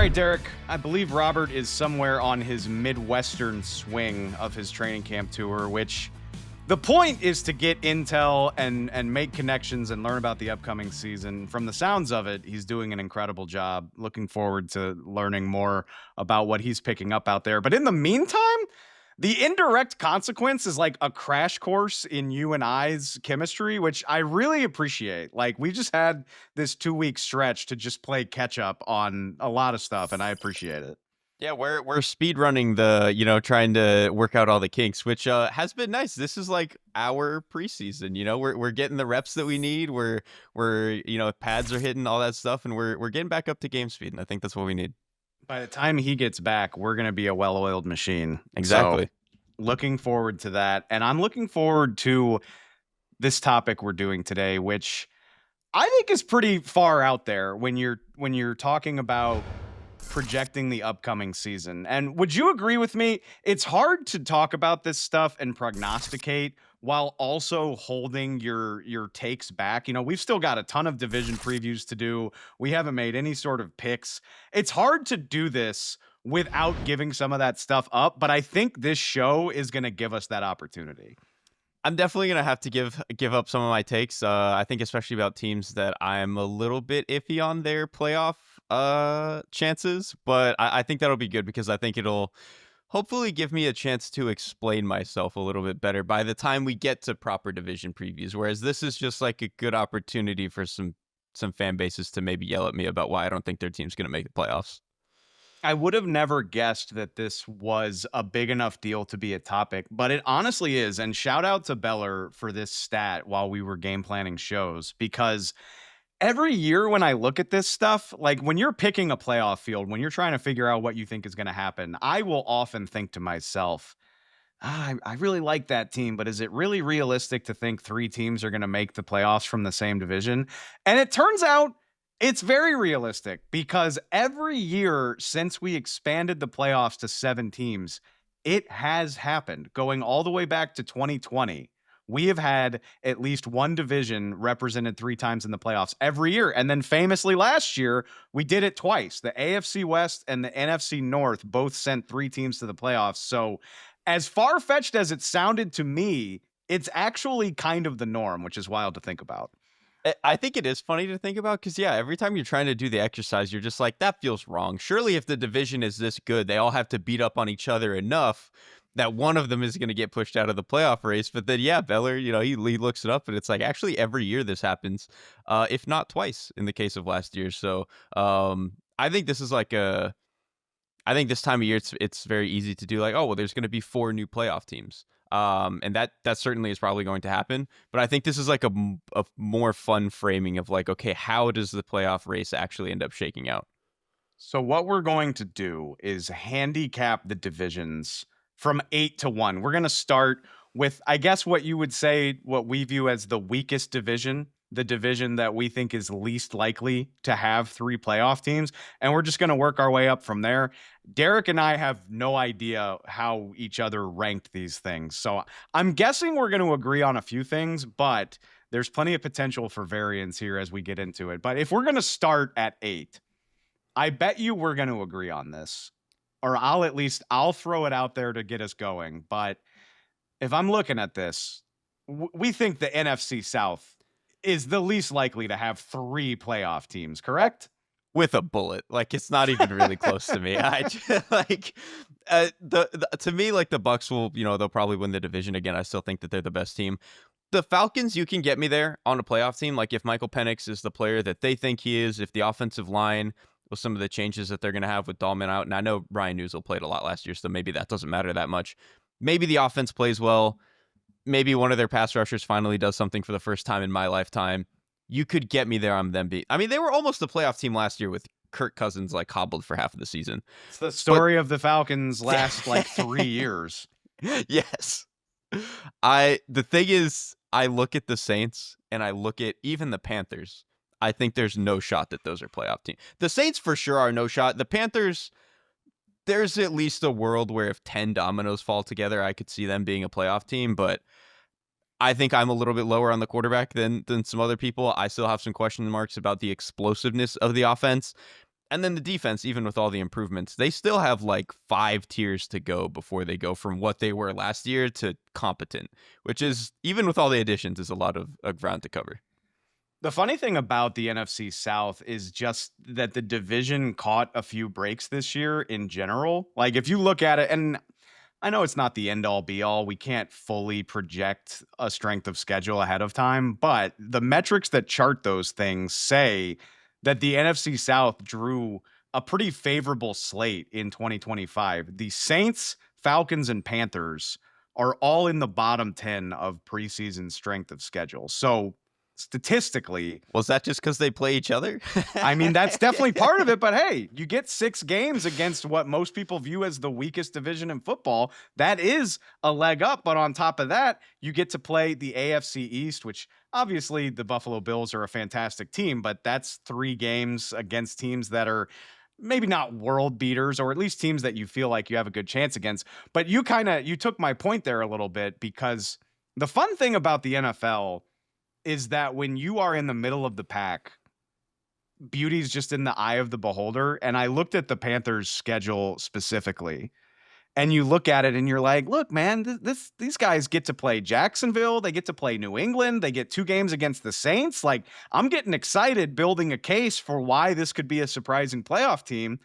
right, Derrik, I believe Robert is somewhere on his Midwestern swing of his training camp tour, which the point is to get intel and make connections and learn about the upcoming season. From the sounds of it, he's doing an incredible job. Looking forward to learning more about what he's picking up out there. But in the meantime, the indirect consequence is like a crash course in you and I's chemistry, which I really appreciate. Like, we just had this 2-week stretch to just play catch up on a lot of stuff, and I appreciate it. Yeah, we're speed running the, trying to work out all the kinks, which has been nice. This is like our preseason, we're getting the reps that we need. We're pads are hitting, all that stuff, and we're getting back up to game speed, and I think that's what we need. By the time he gets back, we're going to be a well-oiled machine. Exactly. So, looking forward to that. And I'm looking forward to this topic we're doing today, which I think is pretty far out there when you're talking about projecting the upcoming season. And would you agree with me? It's hard to talk about this stuff and prognosticate while also holding your takes back. We've still got a ton of division previews to do. We haven't made any sort of picks. It's hard to do this without giving some of that stuff up, but I think this show is going to give us that opportunity. I'm definitely going to have to give up some of my takes. I think especially about teams that I'm a little bit iffy on their playoff chances, but I think that'll be good because I think it'll hopefully give me a chance to explain myself a little bit better by the time we get to proper division previews, whereas this is just like a good opportunity for some fan bases to maybe yell at me about why I don't think their team's going to make the playoffs. I would have never guessed that this was a big enough deal to be a topic, but it honestly is. And shout out to Beller for this stat while we were game planning shows, because every year when I look at this stuff, like when you're picking a playoff field, when you're trying to figure out what you think is going to happen, I will often think to myself, I really like that team, but is it really realistic to think 3 teams are going to make the playoffs from the same division? And it turns out it's very realistic, because every year since we expanded the playoffs to 7 teams, it has happened. Going all the way back to 2020, we have had at least one division represented 3 times in the playoffs every year. And then famously last year, we did it twice. The AFC West and the NFC North both sent 3 teams to the playoffs. So as far-fetched as it sounded to me, it's actually kind of the norm, which is wild to think about. I think it is funny to think about because, yeah, every time you're trying to do the exercise, you're just like, that feels wrong. Surely if the division is this good, they all have to beat up on each other enough that one of them is going to get pushed out of the playoff race. But then, yeah, Beller, he looks it up and it's like, actually, every year this happens, if not twice in the case of last year. So I think this is like I think this time of year, it's very easy to do like, oh, well, there's going to be 4 new playoff teams. And that certainly is probably going to happen. But I think this is like a more fun framing of like, okay, how does the playoff race actually end up shaking out? So what we're going to do is handicap the divisions from 8 to 1. We're going to start with, I guess, what you would say, what we view as the weakest division, the division that we think is least likely to have 3 playoff teams. And we're just going to work our way up from there. Derrik and I have no idea how each other ranked these things. So I'm guessing we're going to agree on a few things, but there's plenty of potential for variance here as we get into it. But if we're going to start at 8, I bet you we're going to agree on this. Or I'll throw it out there to get us going. But if I'm looking at this, we think the NFC South is the least likely to have 3 playoff teams, correct? With a bullet. Like, it's not even really close to me. I just, like, to me, like, the Bucks will, they'll probably win the division again. I still think that they're the best team. The Falcons, you can get me there on a playoff team. Like, if Michael Penix is the player that they think he is, if the offensive line, with some of the changes that they're going to have with Dahlman out, and I know Ryan Newsel played a lot last year, so maybe that doesn't matter that much. Maybe the offense plays well. Maybe one of their pass rushers finally does something for the first time in my lifetime. You could get me there on them. I mean, they were almost a playoff team last year with Kirk Cousins like hobbled for half of the season. It's the story of the Falcons last like 3 years. Yes. The thing is, I look at the Saints and I look at even the Panthers. I think there's no shot that those are playoff teams. The Saints for sure are no shot. The Panthers, there's at least a world where if 10 dominoes fall together, I could see them being a playoff team, but I think I'm a little bit lower on the quarterback than some other people. I still have some question marks about the explosiveness of the offense. And then the defense, even with all the improvements, they still have like 5 tiers to go before they go from what they were last year to competent, which is, even with all the additions, is a lot of ground to cover. The funny thing about the NFC South is just that the division caught a few breaks this year in general. Like, if you look at it, and I know it's not the end all be all, we can't fully project a strength of schedule ahead of time, but the metrics that chart those things say that the NFC South drew a pretty favorable slate in 2025. The Saints, Falcons, and Panthers are all in the bottom 10 of preseason strength of schedule. So, statistically, Was that just because they play each other? I mean, that's definitely part of it, but hey, you get 6 games against what most people view as the weakest division in football. That is a leg up, but on top of that, you get to play the AFC East, which obviously the Buffalo Bills are a fantastic team, but that's 3 games against teams that are maybe not world beaters, or at least teams that you feel like you have a good chance against. But you took my point there a little bit, because the fun thing about the NFL is that when you are in the middle of the pack, beauty's just in the eye of the beholder. And I looked at the Panthers' schedule specifically, and you look at it and you're like, look, man, these guys get to play Jacksonville, they get to play New England, they get 2 games against the Saints. Like, I'm getting excited building a case for why this could be a surprising playoff team.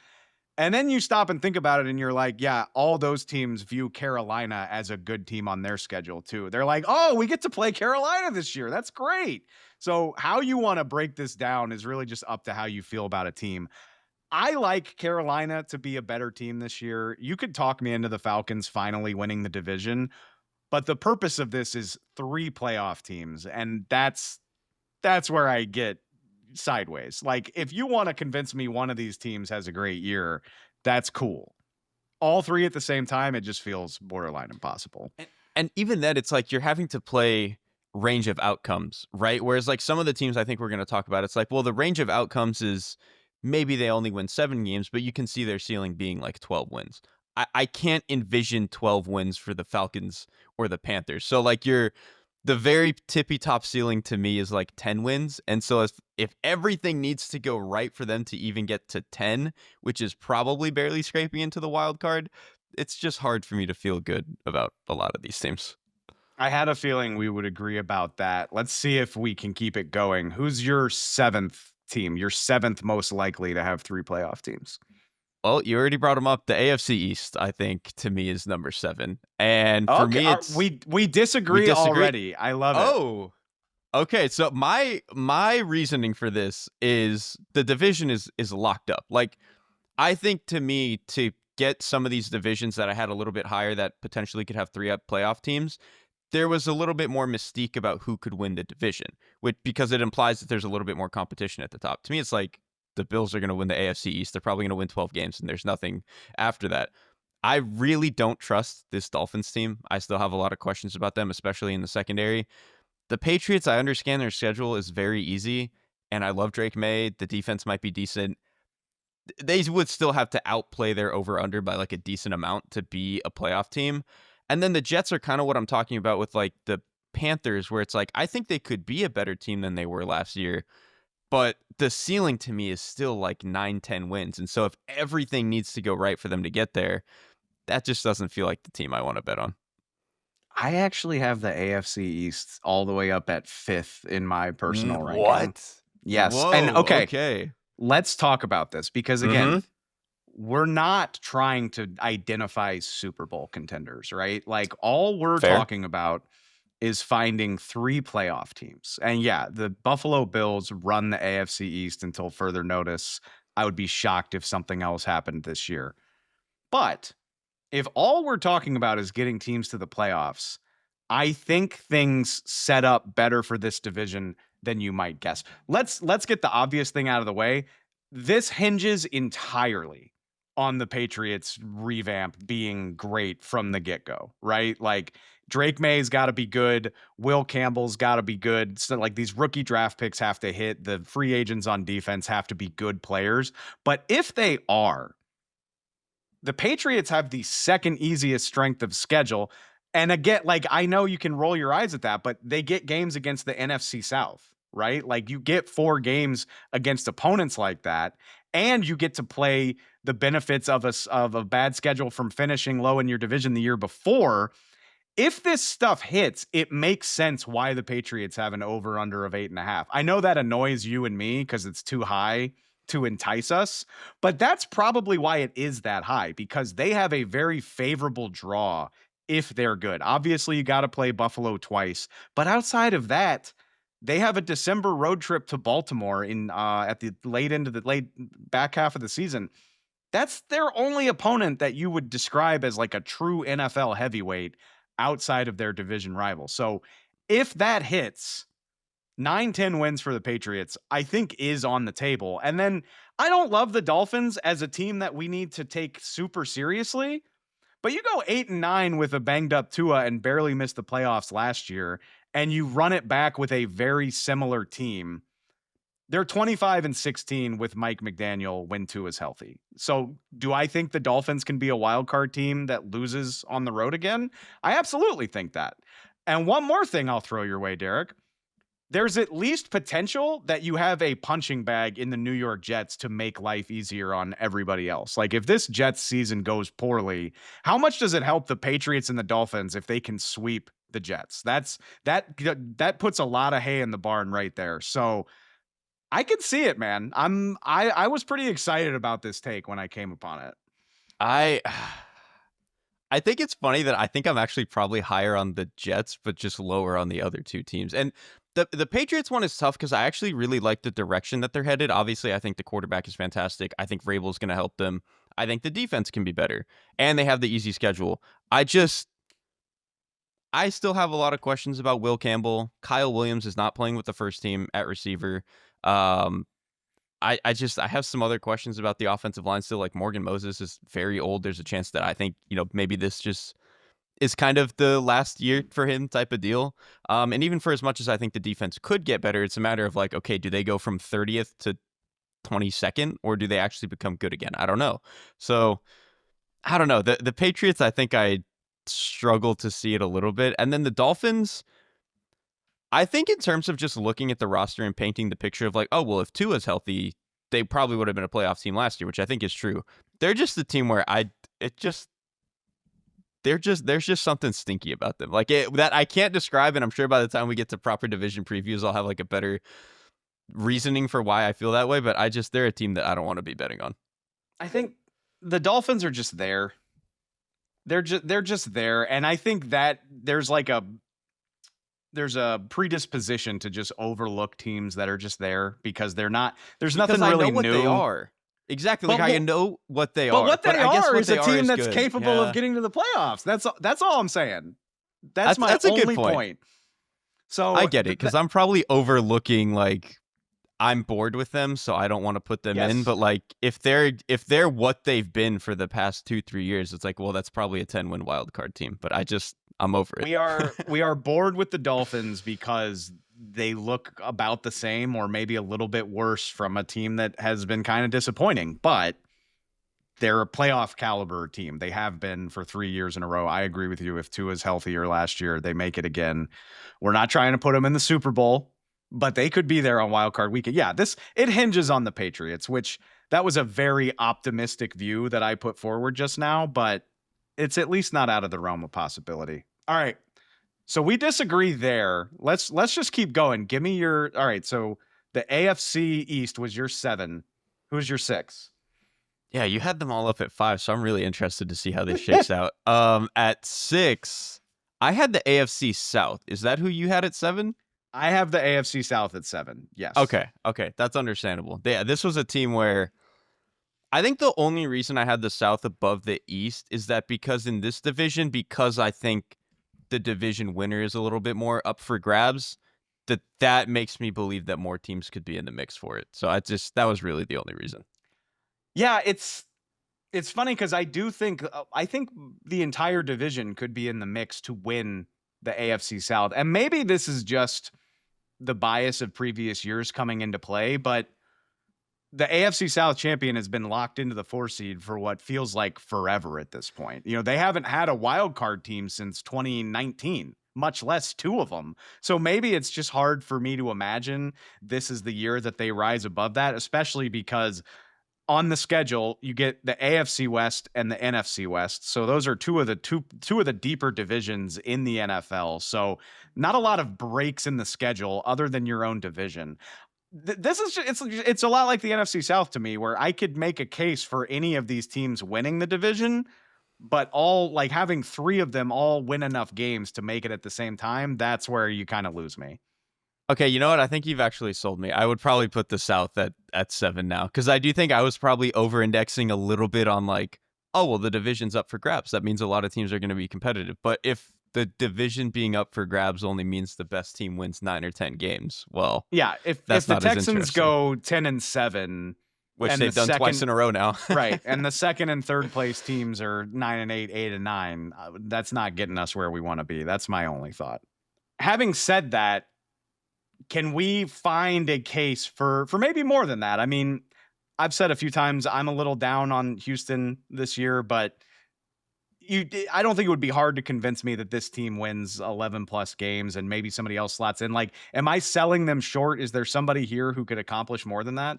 And then you stop and think about it and you're like, yeah, all those teams view Carolina as a good team on their schedule too. They're like, oh, we get to play Carolina this year. That's great. So how you want to break this down is really just up to how you feel about a team. I like Carolina to be a better team this year. You could talk me into the Falcons finally winning the division, but the purpose of this is 3 playoff teams, and that's where I get sideways. Like, if you want to convince me one of these teams has a great year, that's cool. All 3 at the same time, it just feels borderline impossible. And even then, it's like you're having to play range of outcomes, right? Whereas like some of the teams I think we're going to talk about, it's like, well, the range of outcomes is maybe they only win 7 games, but you can see their ceiling being like 12 wins. I can't envision 12 wins for the Falcons or the Panthers. So like the very tippy top ceiling to me is like 10 wins. And so if everything needs to go right for them to even get to 10, which is probably barely scraping into the wild card, it's just hard for me to feel good about a lot of these teams. I had a feeling we would agree about that. Let's see if we can keep it going. Who's your 7th team? Your 7th most likely to have 3 playoff teams? Well, you already brought them up. The AFC East, I think, to me is number 7. And for me, it's we disagree already. I love it. Oh, okay. So my reasoning for this is the division is locked up. Like, I think to me, to get some of these divisions that I had a little bit higher that potentially could have 3 playoff teams, there was a little bit more mystique about who could win the division, because it implies that there's a little bit more competition at the top. To me, it's like the Bills are going to win the AFC East. They're probably going to win 12 games, and there's nothing after that. I really don't trust this Dolphins team. I still have a lot of questions about them, especially in the secondary. The Patriots, I understand their schedule is very easy, and I love Drake May. The defense might be decent. They would still have to outplay their over-under by like a decent amount to be a playoff team. And then the Jets are kind of what I'm talking about with like the Panthers, where it's like, I think they could be a better team than they were last year. But the ceiling to me is still like 9-10 wins. And so if everything needs to go right for them to get there, that just doesn't feel like the team I want to bet on. I actually have the AFC East all the way up at 5th in my personal ranking. What? Yes. Whoa, and okay. Let's talk about this, because again, we're not trying to identify Super Bowl contenders, right? Like, all we're talking about is finding 3 playoff teams. And yeah, the Buffalo Bills run the AFC East until further notice. I would be shocked if something else happened this year. But if all we're talking about is getting teams to the playoffs, I think things set up better for this division than you might guess. Let's get the obvious thing out of the way. This hinges entirely on the Patriots revamp being great from the get-go, right? Like, Drake May's got to be good. Will Campbell's got to be good. So like, these rookie draft picks have to hit. The free agents on defense have to be good players. But if they are, the Patriots have the 2nd easiest strength of schedule. And again, like, I know you can roll your eyes at that, but they get games against the NFC South, right? Like you get 4 games against opponents like that, and you get to play the benefits of a bad schedule from finishing low in your division the year before. If this stuff hits, it makes sense why the Patriots have an over under of 8.5. I know that annoys you and me because it's too high to entice us, but that's probably why it is that high, because they have a very favorable draw if they're good. Obviously, you got to play Buffalo twice, but outside of that, they have a December road trip to Baltimore in at the late back half of the season. That's their only opponent that you would describe as like a true NFL heavyweight outside of their division rival. So if that hits, 9-10 wins for the Patriots, I think is on the table. And then I don't love the Dolphins as a team that we need to take super seriously, but you go 8-9 with a banged up Tua and barely missed the playoffs last year, and you run it back with a very similar team. They're 25-16 with Mike McDaniel when Tua is healthy. So do I think the Dolphins can be a wild card team that loses on the road again? I absolutely think that. And one more thing I'll throw your way, Derek. There's at least potential that you have a punching bag in the New York Jets to make life easier on everybody else. Like if this Jets season goes poorly, how much does it help the Patriots and the Dolphins if they can sweep the Jets? That puts a lot of hay in the barn right there. So I can see it, man. I was pretty excited about this take when I came upon it. I I think it's funny that I think I'm actually probably higher on the Jets, but just lower on the other two teams. And the Patriots one is tough because I actually really like the direction that they're headed. Obviously, I think the quarterback is fantastic. I think Vrabel's going to help them. I think the defense can be better, and they have the easy schedule. I still have a lot of questions about Will Campbell. Kyle Williams is not playing with the first team at receiver. Um, I have some other questions about the offensive line still. Like Morgan Moses is very old. There's a chance that I think, maybe this just is kind of the last year for him type of deal. And even for as much as I think the defense could get better, it's a matter of like, okay, do they go from 30th to 22nd, or do they actually become good again? I don't know. So I don't know. The Patriots, I think I struggle to see it a little bit. And then the Dolphins, I think in terms of just looking at the roster and painting the picture of like, oh, well, if Tua's healthy, they probably would have been a playoff team last year, which I think is true. They're just the team where there's just something stinky about them. Like that I can't describe, and I'm sure by the time we get to proper division previews, I'll have like a better reasoning for why I feel that way. But they're a team that I don't want to be betting on. I think the Dolphins are just there. They're just there, and I think that there's a predisposition to just overlook teams that are just there because they're not. There's nothing Because I really know what new. they are. Exactly. Like I know what they are. But what they are is a team that's good. capable of getting to the playoffs. That's all I'm saying. That's my only a good point. So I get it because I'm probably overlooking like I'm bored with them, so I don't want to put them in. But like if they're what they've been for the past 2-3 years, it's like, well, that's probably a 10-win wild card team. But I'm over it. We are bored with the Dolphins because they look about the same or maybe a little bit worse from a team that has been kind of disappointing, but they're a playoff caliber team. They have been for 3 years in a row. I agree with you. If Tua's healthier last year, they make it again. We're not trying to put them in the Super Bowl, but they could be there on wild card weekend. Yeah, it hinges on the Patriots, which that was a very optimistic view that I put forward just now, but it's at least not out of the realm of possibility. All right. So we disagree there. Let's just keep going. Give me your. All right. So the AFC East was your 7. Who's your 6? Yeah, you had them all up at 5, so I'm really interested to see how this shakes out. At 6, I had the AFC South. Is that who you had at 7? I have the AFC South at 7. Yes. Okay, that's understandable. Yeah, this was a team where I think the only reason I had the South above the East is that because in this division, because I think the division winner is a little bit more up for grabs, that makes me believe that more teams could be in the mix for it. So that was really the only reason. Yeah, it's funny because I think the entire division could be in the mix to win the AFC South. And maybe this is just the bias of previous years coming into play, but the AFC South champion has been locked into the 4 seed for what feels like forever at this point. They haven't had a wild card team since 2019. much less two of them. So maybe it's just hard for me to imagine this is the year that they rise above that, especially because on the schedule, you get the AFC West and the NFC West. So those are two of the deeper divisions in the NFL. So not a lot of breaks in the schedule other than your own division. This is it's a lot like the NFC South to me, where I could make a case for any of these teams winning the division, but all like having three of them all win enough games to make it at the same time. That's where you kind of lose me. Okay, you know what? I think you've actually sold me. I would probably put the South at 7 now, because I do think I was probably over-indexing a little bit on like, oh, well, the division's up for grabs. That means a lot of teams are going to be competitive. But if the division being up for grabs only means the best team wins 9 or 10 games, well, Yeah, if that's the not as Texans interesting. go 10-7, Which and they've done twice in a row now. right, and the second and third place teams are 9-8, 8-9, that's not getting us where we want to be. That's my only thought. Having said that, can we find a case for maybe more than that? I mean, I've said a few times I'm a little down on Houston this year, but I don't think it would be hard to convince me that this team wins 11 plus games and maybe somebody else slots in. Like, am I selling them short? Is there somebody here who could accomplish more than that?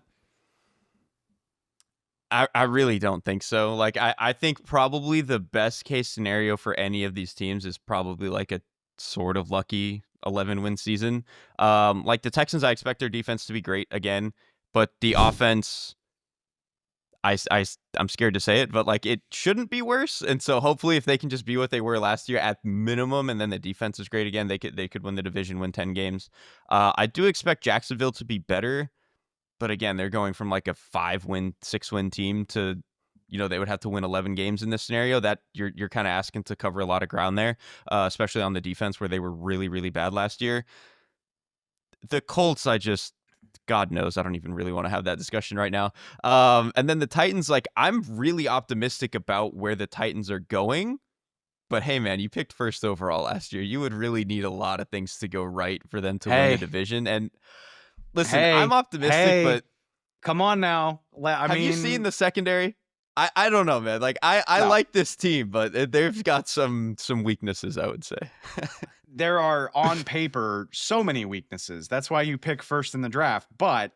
I really don't think so. Like, I think probably the best case scenario for any of these teams is probably like a sort of lucky 11-win season. Like the Texans, I expect their defense to be great again, but the offense, I'm scared to say it, but like it shouldn't be worse. And so hopefully if they can just be what they were last year at minimum, and then the defense is great again, they could win the division, win 10 games. I do expect Jacksonville to be better. But again, they're going from like a 5-win, 6-win team to, they would have to win 11 games in this scenario. That you're kind of asking to cover a lot of ground there, especially on the defense where they were really, really bad last year. The Colts, God knows, I don't even really want to have that discussion right now. And then the Titans, like I'm really optimistic about where the Titans are going. But hey, man, you picked first overall last year. You would really need a lot of things to go right for them to win the division. And listen, I'm optimistic, but come on now. Have you seen the secondary? I don't know, man. Like I No. like this team, but they've got some weaknesses, I would say. There are on paper so many weaknesses. That's why you pick first in the draft. But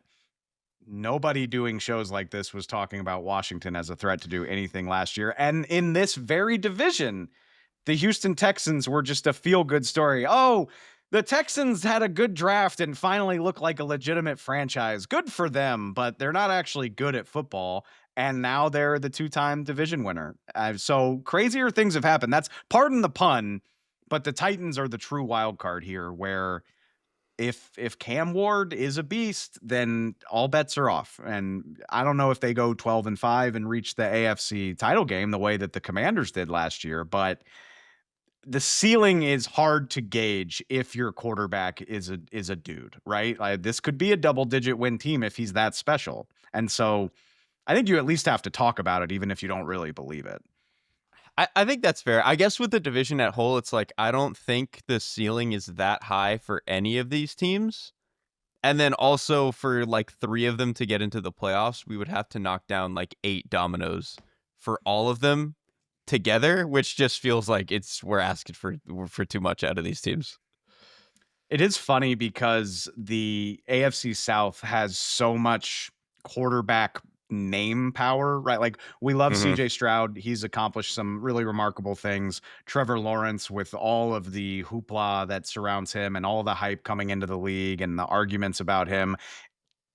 nobody doing shows like this was talking about Washington as a threat to do anything last year. And in this very division, the Houston Texans were just a feel-good story. Oh, the Texans had a good draft and finally look like a legitimate franchise. Good for them, but they're not actually good at football. And now they're the two-time division winner. So crazier things have happened. That's, pardon the pun, but the Titans are the true wild card here, where if Cam Ward is a beast, then all bets are off. And I don't know if they go 12-5 and reach the AFC title game the way that the Commanders did last year, but the ceiling is hard to gauge if your quarterback is a dude, right? Like, this could be a double-digit win team if he's that special. And so I think you at least have to talk about it, even if you don't really believe it. I think that's fair. I guess with the division at whole, it's like I don't think the ceiling is that high for any of these teams. And then also for like 3 of them to get into the playoffs, we would have to knock down like 8 dominoes for all of them together, which just feels like we're asking for too much out of these teams. It is funny because the AFC South has so much quarterback name power, right? Like, we love CJ Stroud. He's accomplished some really remarkable things. Trevor Lawrence, with all of the hoopla that surrounds him and all the hype coming into the league and the arguments about him.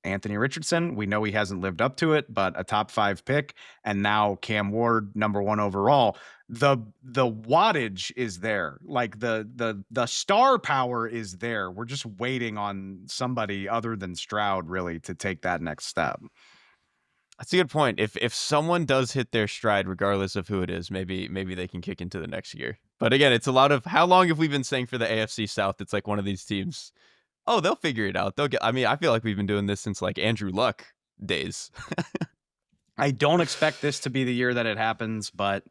Anthony Richardson, we know he hasn't lived up to it, but a top 5 pick. And now Cam Ward, number 1 overall. The wattage is there. Like the star power is there. We're just waiting on somebody other than Stroud really to take that next step. That's a good point. If someone does hit their stride, regardless of who it is, maybe they can kick into the next year. But again, it's a lot of, how long have we been saying for the AFC South? It's like one of these teams, oh, they'll figure it out. I feel like we've been doing this since like Andrew Luck days. I don't expect this to be the year that it happens, but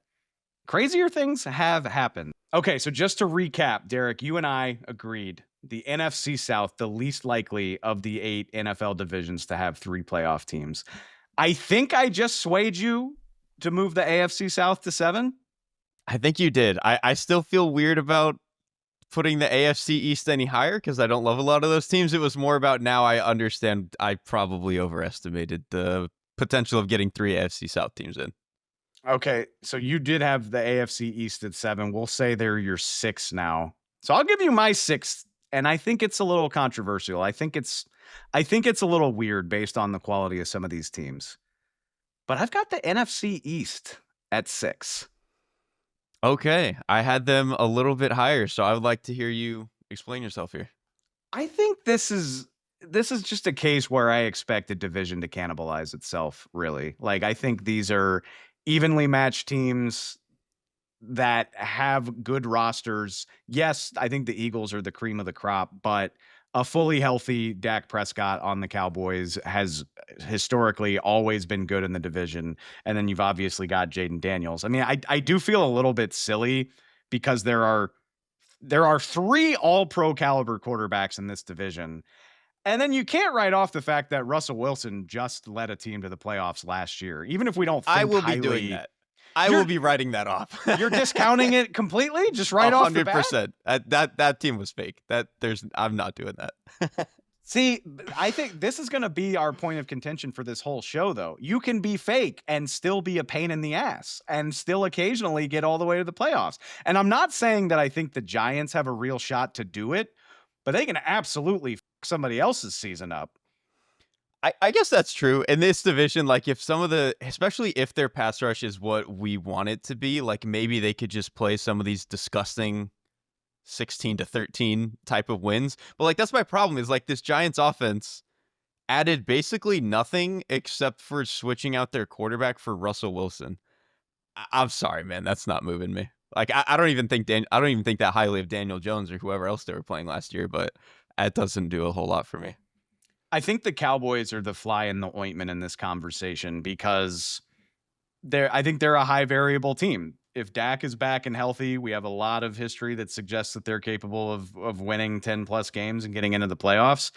crazier things have happened. Okay, so just to recap, Derrik, you and I agreed the NFC South, the least likely of the 8 NFL divisions to have 3 playoff teams. I think I just swayed you to move the AFC South to 7. I think you did. I still feel weird about putting the AFC East any higher because I don't love a lot of those teams. It was more about now I understand I probably overestimated the potential of getting 3 AFC South teams in. Okay, so you did have the AFC East at 7. We'll say they're your 6 now. So I'll give you my 6th, and I think it's a little controversial. I think it's a little weird based on the quality of some of these teams. But I've got the NFC East at 6. Okay, I had them a little bit higher, so I would like to hear you explain yourself here. I think this is just a case where I expect a division to cannibalize itself, really. Like I think these are evenly matched teams that have good rosters. Yes, I think the Eagles are the cream of the crop, but a fully healthy Dak Prescott on the Cowboys has historically always been good in the division. And then you've obviously got Jaden Daniels. I mean, I do feel a little bit silly because there are 3 all-pro caliber quarterbacks in this division. And then you can't write off the fact that Russell Wilson just led a team to the playoffs last year. Even if we don't I think will be doing highly, that. I will you're be writing that off. you're discounting it completely, just right off the bat? 100%. That team was fake. I'm not doing that. See, I think this is going to be our point of contention for this whole show, though. You can be fake and still be a pain in the ass and still occasionally get all the way to the playoffs. And I'm not saying that I think the Giants have a real shot to do it, but they can absolutely f somebody else's season up. I guess that's true. In this division, like if some of the, especially if their pass rush is what we want it to be, like maybe they could just play some of these disgusting 16-13 type of wins. But like that's my problem is like this Giants offense added basically nothing except for switching out their quarterback for Russell Wilson. I'm sorry, man, that's not moving me. Like I don't even think I don't even think that highly of Daniel Jones or whoever else they were playing last year, but that doesn't do a whole lot for me. I think the Cowboys are the fly in the ointment in this conversation because I think they're a high variable team. If Dak is back and healthy, we have a lot of history that suggests that they're capable of winning 10 plus games and getting into the playoffs.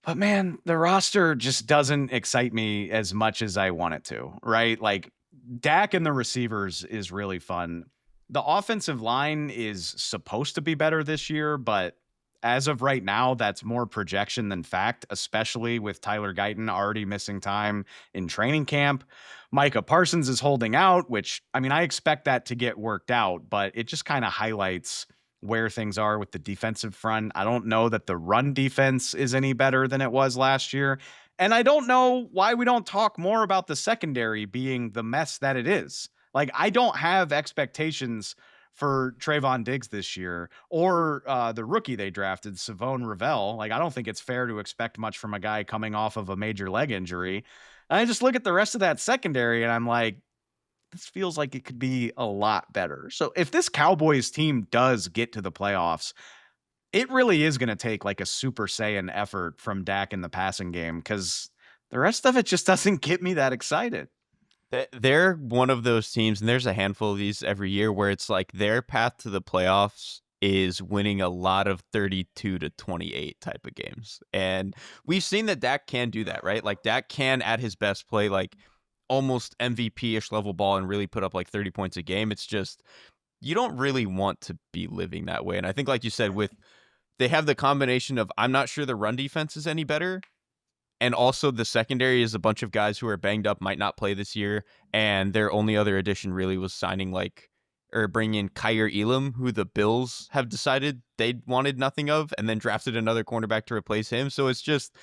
But man, the roster just doesn't excite me as much as I want it to, right? Like Dak and the receivers is really fun. The offensive line is supposed to be better this year, but as of right now, that's more projection than fact, especially with Tyler Guyton already missing time in training camp. Micah Parsons is holding out, which, I mean, I expect that to get worked out, but it just kind of highlights where things are with the defensive front. I don't know that the run defense is any better than it was last year. And I don't know why we don't talk more about the secondary being the mess that it is. Like, I don't have expectations for Trayvon Diggs this year or the rookie they drafted, Savone Ravel. Like, I don't think it's fair to expect much from a guy coming off of a major leg injury. And I just look at the rest of that secondary and I'm like, this feels like it could be a lot better. So if this Cowboys team does get to the playoffs, it really is going to take like a Super Saiyan effort from Dak in the passing game because the rest of it just doesn't get me that excited. They're one of those teams, and there's a handful of these every year where it's like their path to the playoffs is winning a lot of 32-28 type of games. And we've seen that Dak can do that, right? Like Dak can at his best play like almost MVP-ish level ball and really put up like 30 points a game. It's just you don't really want to be living that way. And I think like you said with they have the combination of I'm not sure the run defense is any better. And also the secondary is a bunch of guys who are banged up, might not play this year. And their only other addition really was signing like or bringing in Kyer Elam, who the Bills have decided they wanted nothing of, and then drafted another cornerback to replace him. So it's just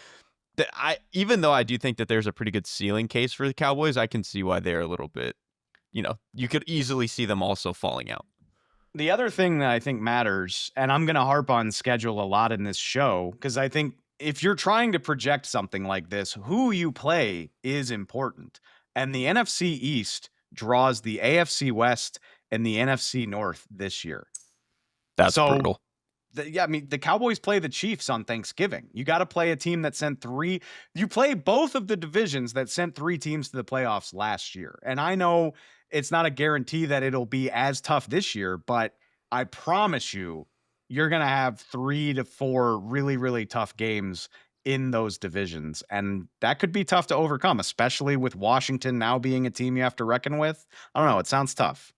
that even though I do think that there's a pretty good ceiling case for the Cowboys, I can see why they're a little bit, you could easily see them also falling out. The other thing that I think matters, and I'm going to harp on schedule a lot in this show, because I think if you're trying to project something like this, who you play is important. And the NFC East draws the AFC West and the NFC North this year. That's brutal. I mean, the Cowboys play the Chiefs on Thanksgiving. You got to play a team that sent three. You play both of the divisions that sent 3 teams to the playoffs last year. And I know it's not a guarantee that it'll be as tough this year, but I promise you, you're going to have 3 to 4 really, really tough games in those divisions. And that could be tough to overcome, especially with Washington now being a team you have to reckon with. I don't know. It sounds tough.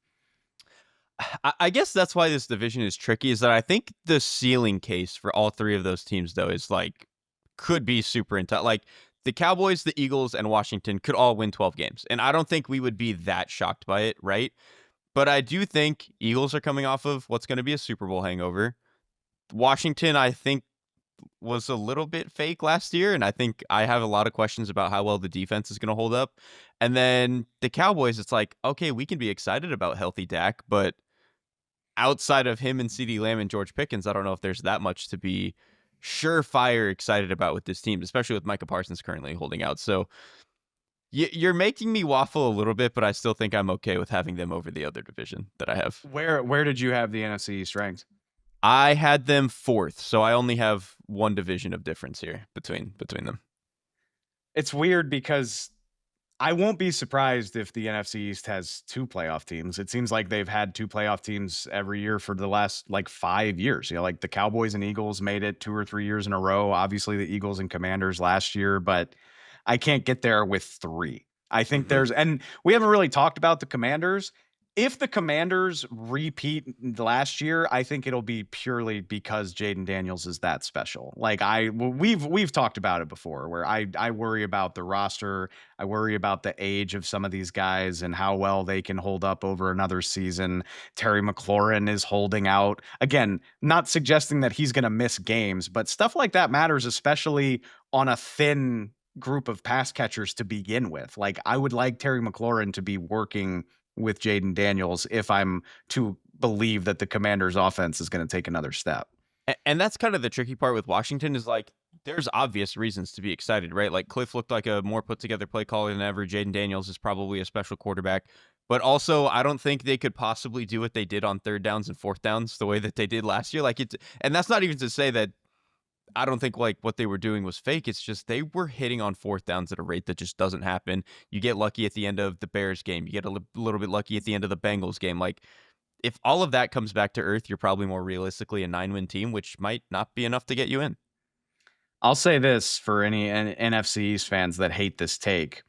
I guess that's why this division is tricky, is that I think the ceiling case for all three of those teams, though, is like could be super intense. Like the Cowboys, the Eagles, and Washington could all win 12 games. And I don't think we would be that shocked by it, right? But I do think Eagles are coming off of what's going to be a Super Bowl hangover. Washington, I think, was a little bit fake last year, and I think I have a lot of questions about how well the defense is going to hold up. And then the Cowboys, it's like, okay, we can be excited about healthy Dak, but outside of him and CeeDee Lamb and George Pickens, I don't know if there's that much to be surefire excited about with this team, especially with Micah Parsons currently holding out. So you're making me waffle a little bit, but I still think I'm okay with having them over the other division that I have. Where did you have the NFC East ranked? I had them fourth, so I only have one division of difference here between them. It's weird because I won't be surprised if the NFC East has two playoff teams. It seems like they've had two playoff teams every year for the last like 5 years. You know, like the Cowboys and Eagles made it 2 or 3 years in a row. Obviously, the Eagles and Commanders last year, but I can't get there with 3. I think and we haven't really talked about the Commanders. If the Commanders repeat last year, I think it'll be purely because Jaden Daniels is that special. Like we've talked about it before, where I worry about the roster, I worry about the age of some of these guys and how well they can hold up over another season. Terry McLaurin is holding out. Again, not suggesting that he's going to miss games, but stuff like that matters, especially on a thin group of pass catchers to begin with. Like I would like Terry McLaurin to be working with Jaden Daniels if I'm to believe that the Commanders offense is going to take another step. And that's kind of the tricky part with Washington is like there's obvious reasons to be excited, right? Like Cliff looked like a more put together play caller than ever. Jaden Daniels is probably a special quarterback. But also, I don't think they could possibly do what they did on third downs and fourth downs the way that they did last year. Like it's, and that's not even to say that I don't think like what they were doing was fake. It's just they were hitting on fourth downs at a rate that just doesn't happen. You get lucky at the end of the Bears game. You get a little bit lucky at the end of the Bengals game. Like if all of that comes back to earth, you're probably more realistically a 9-win team, which might not be enough to get you in. I'll say this for any NFC East fans that hate this take.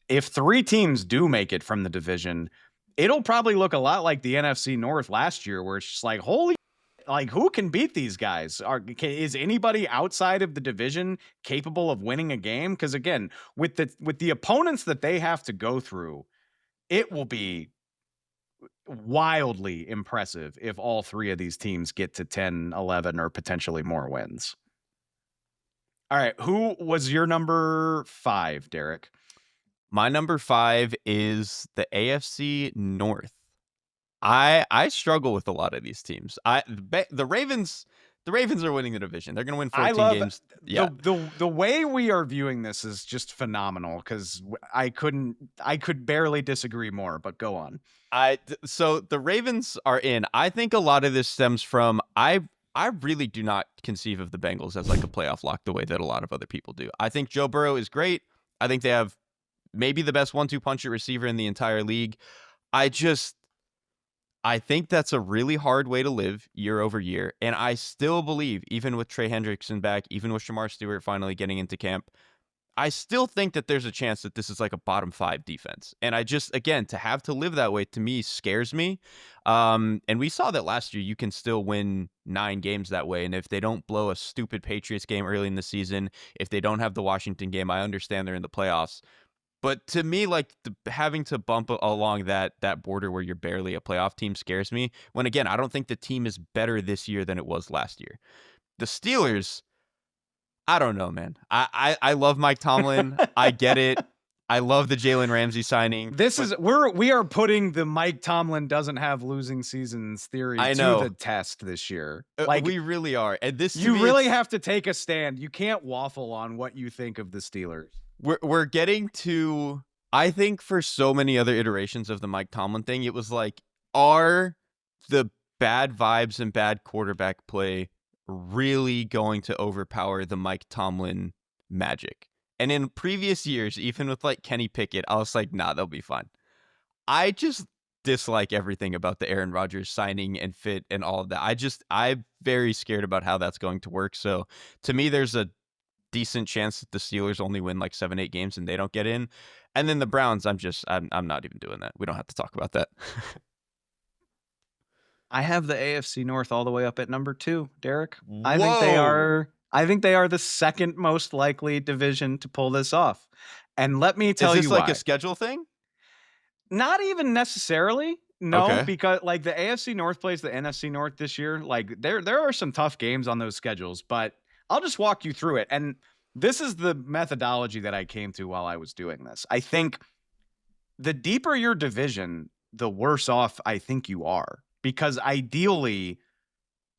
If 3 teams do make it from the division, it'll probably look a lot like the NFC North last year, where it's just like, holy, like who can beat these guys? Is anybody outside of the division capable of winning a game? Because again, with the opponents that they have to go through, it will be wildly impressive if all 3 of these teams get to 10, 11, or potentially more wins. All right, who was your number 5, Derek? My number 5 is the AFC North. I struggle with a lot of these teams. The Ravens are winning the division. They're going to win 14 games. Yeah. The way we are viewing this is just phenomenal because I could barely disagree more, but go on. So the Ravens are in. I think a lot of this stems from I really do not conceive of the Bengals as like a playoff lock the way that a lot of other people do. I think Joe Burrow is great. I think they have maybe the best 1-2 punch at receiver in the entire league. I think that's a really hard way to live year over year. And I still believe, even with Trey Hendrickson back, even with Shamar Stewart finally getting into camp, I still think that there's a chance that this is like a bottom 5 defense. And I just, again, to have to live that way to me scares me. And we saw that last year, you can still win 9 games that way. And if they don't blow a stupid Patriots game early in the season, if they don't have the Washington game, I understand they're in the playoffs. But to me, like having to bump along that border where you're barely a playoff team scares me. When again, I don't think the team is better this year than it was last year. The Steelers, I don't know, man. I love Mike Tomlin. I get it. I love the Jalen Ramsey signing. We are putting the Mike Tomlin doesn't have losing seasons theory to the test this year. Like we really are. And this you really have to take a stand. You can't waffle on what you think of the Steelers. We're getting to, I think for so many other iterations of the Mike Tomlin thing, it was like, are the bad vibes and bad quarterback play really going to overpower the Mike Tomlin magic? And in previous years, even with like Kenny Pickett, I was like, nah, they'll be fine. I just dislike everything about the Aaron Rodgers signing and fit and all of that. I'm very scared about how that's going to work. So to me, there's a decent chance that the Steelers only win like 7-8 games and they don't get in. And then the Browns, I'm not even doing that. We don't have to talk about that. I have the AFC North all the way up at number 2, Derek. Whoa. I think they are the second most likely division to pull this off. And let me Is tell this you like a why. schedule thing? Not even necessarily. No, Okay. because like the AFC North plays the NFC North this year. Like there are some tough games on those schedules, but I'll just walk you through it. And this is the methodology that I came to while I was doing this. I think the deeper your division, the worse off I think you are. Because ideally,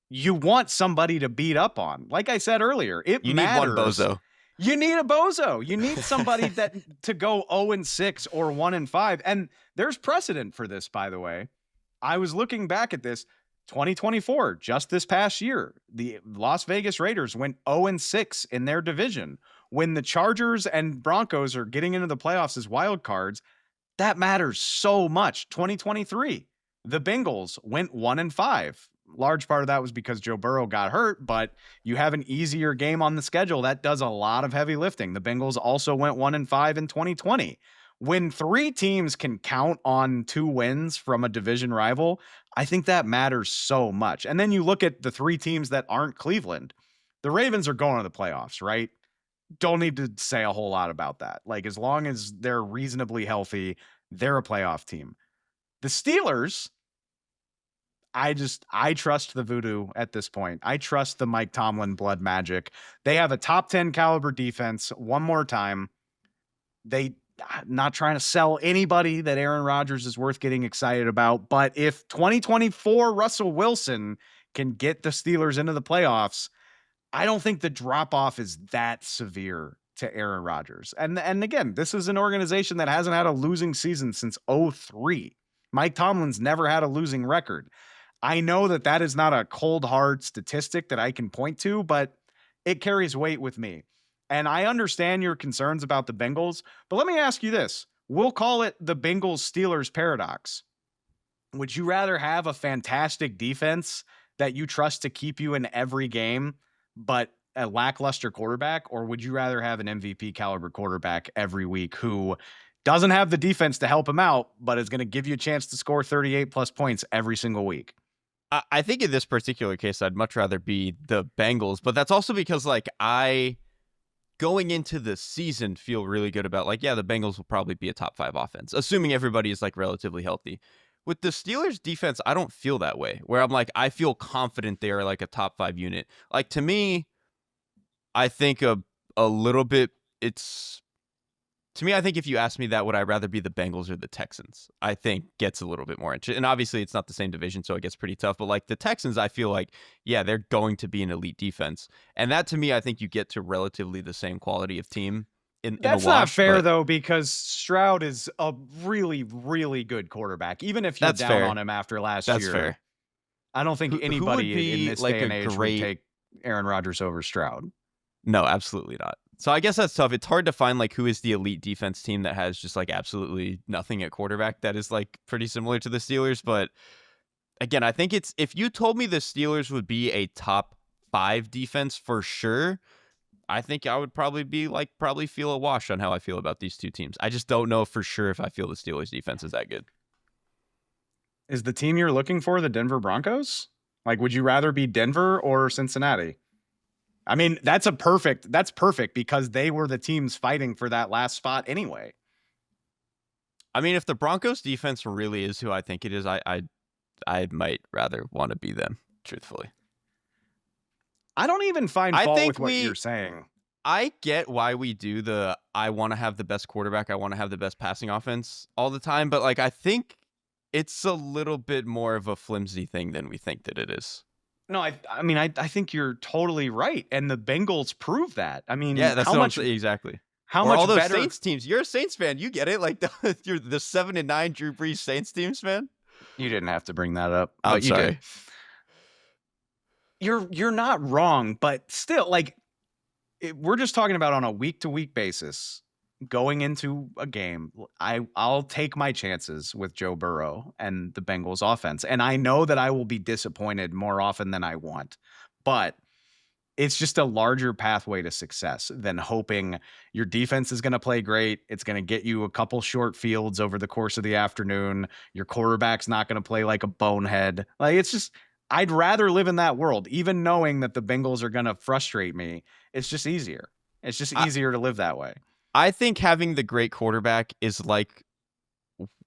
you want somebody to beat up on. Like I said earlier, it You need one matters. bozo. You need a bozo. You need somebody that to go 0-6 or 1-5. And there's precedent for this, by the way. I was looking back at this 2024, just this past year. The Las Vegas Raiders went 0-6 in their division. When the Chargers and Broncos are getting into the playoffs as wild cards, that matters so much. 2023, the Bengals went 1-5. Large part of that was because Joe Burrow got hurt, but you have an easier game on the schedule. That does a lot of heavy lifting. The Bengals also went 1-5 in 2020. When 3 teams can count on 2 wins from a division rival, I think that matters so much. And then you look at the 3 teams that aren't Cleveland. The Ravens are going to the playoffs, right? Don't need to say a whole lot about that. Like, as long as they're reasonably healthy, they're a playoff team. The Steelers, I trust the voodoo at this point. I trust the Mike Tomlin blood magic. They have a top 10 caliber defense. One more time. They not trying to sell anybody that Aaron Rodgers is worth getting excited about, but if 2024 Russell Wilson can get the Steelers into the playoffs, I don't think the drop off is that severe to Aaron Rodgers. And again, this is an organization that hasn't had a losing season since 2003. Mike Tomlin's never had a losing record. I know that that is not a cold hard statistic that I can point to, but it carries weight with me. And I understand your concerns about the Bengals, but let me ask you this. We'll call it the Bengals Steelers paradox. Would you rather have a fantastic defense that you trust to keep you in every game, but a lackluster quarterback? Or would you rather have an MVP caliber quarterback every week who doesn't have the defense to help him out, but is going to give you a chance to score 38 plus points every single week? I think in this particular case, I'd much rather be the Bengals, but that's also because like I going into the season feel really good about like, yeah, the Bengals will probably be a top 5 offense, assuming everybody is like relatively healthy. With the Steelers defense, I don't feel that way, where I'm like, I feel confident they are like a top 5 unit. Like to me, I think a little bit it's to me, I think if you ask me that, would I rather be the Bengals or the Texans? I think gets a little bit more interesting. And obviously, it's not the same division, so it gets pretty tough. But like the Texans, I feel like, yeah, they're going to be an elite defense. And that to me, I think you get to relatively the same quality of team in a That's not wash. fair, But though, because Stroud is a really, really good quarterback. Even if you're that's down fair. on him after last That's year, fair. I don't think Who would anybody in be this like day a and age would great take Aaron Rodgers over Stroud. No, absolutely not. So I guess that's tough. It's hard to find like who is the elite defense team that has just like absolutely nothing at quarterback that is like pretty similar to the Steelers. But again, I think it's if you told me the Steelers would be a top 5 defense for sure, I think I would probably be like probably feel a wash on how I feel about these two teams. I just don't know for sure if I feel the Steelers defense is that good. Is the team you're looking for the Denver Broncos? Like, would you rather be Denver or Cincinnati? I mean, that's perfect because they were the teams fighting for that last spot anyway. I mean, if the Broncos defense really is who I think it is, I might rather want to be them, truthfully. I don't even find I fault think with what you're saying. I get why we do the I want to have the best quarterback, I want to have the best passing offense all the time, but like I think it's a little bit more of a flimsy thing than we think that it is. No, I mean, I think you're totally right, and the Bengals prove that. I mean, Yeah, that's what I'm saying exactly. how Or much all those better? Saints teams. You're a Saints fan. You get it. Like you're the 7-9 Drew Brees Saints teams, man. You didn't have to bring that up, I'm but you sorry. did. You're not wrong, but still, like, we're just talking about on a week to week basis going into a game. I'll take my chances with Joe Burrow and the Bengals offense, and I know that I will be disappointed more often than I want, but it's just a larger pathway to success than hoping your defense is going to play great. It's going to get you a couple short fields over the course of the afternoon. Your quarterback's not going to play like a bonehead. Like, it's just, I'd rather live in that world, even knowing that the Bengals are going to frustrate me. It's just easier. It's just I, easier to live that way. I think having the great quarterback is like,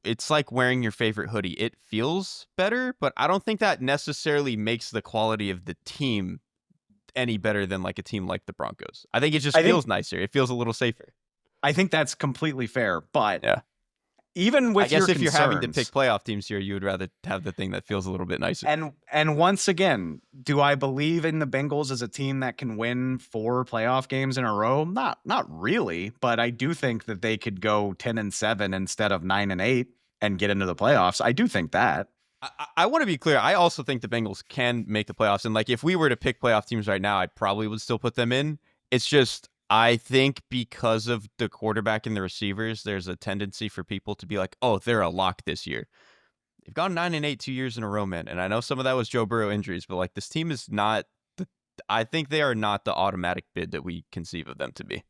it's like wearing your favorite hoodie. It feels better, but I don't think that necessarily makes the quality of the team any better than like a team like the Broncos. I think it just I think, feels nicer. It feels a little safer. I think that's completely fair. But Yeah. even I with your guess if you're having to pick concerns, playoff teams here, you would rather have the thing that feels a little bit nicer. and once again, do I believe in the Bengals as a team that can win 4 playoff games in a row? Not really, but I do think that they could go 10-7 instead of 9-8 and get into the playoffs. I do think that. I want to be clear. I also think the Bengals can make the playoffs. And like, if we were to pick playoff teams right now, I probably would still put them in. It's just, I think because of the quarterback and the receivers, there's a tendency for people to be like, oh, they're a lock this year. They've gone 9-8 2 years in a row, man. And I know some of that was Joe Burrow injuries, but like, this team is not I think they are not the automatic bid that we conceive of them to be.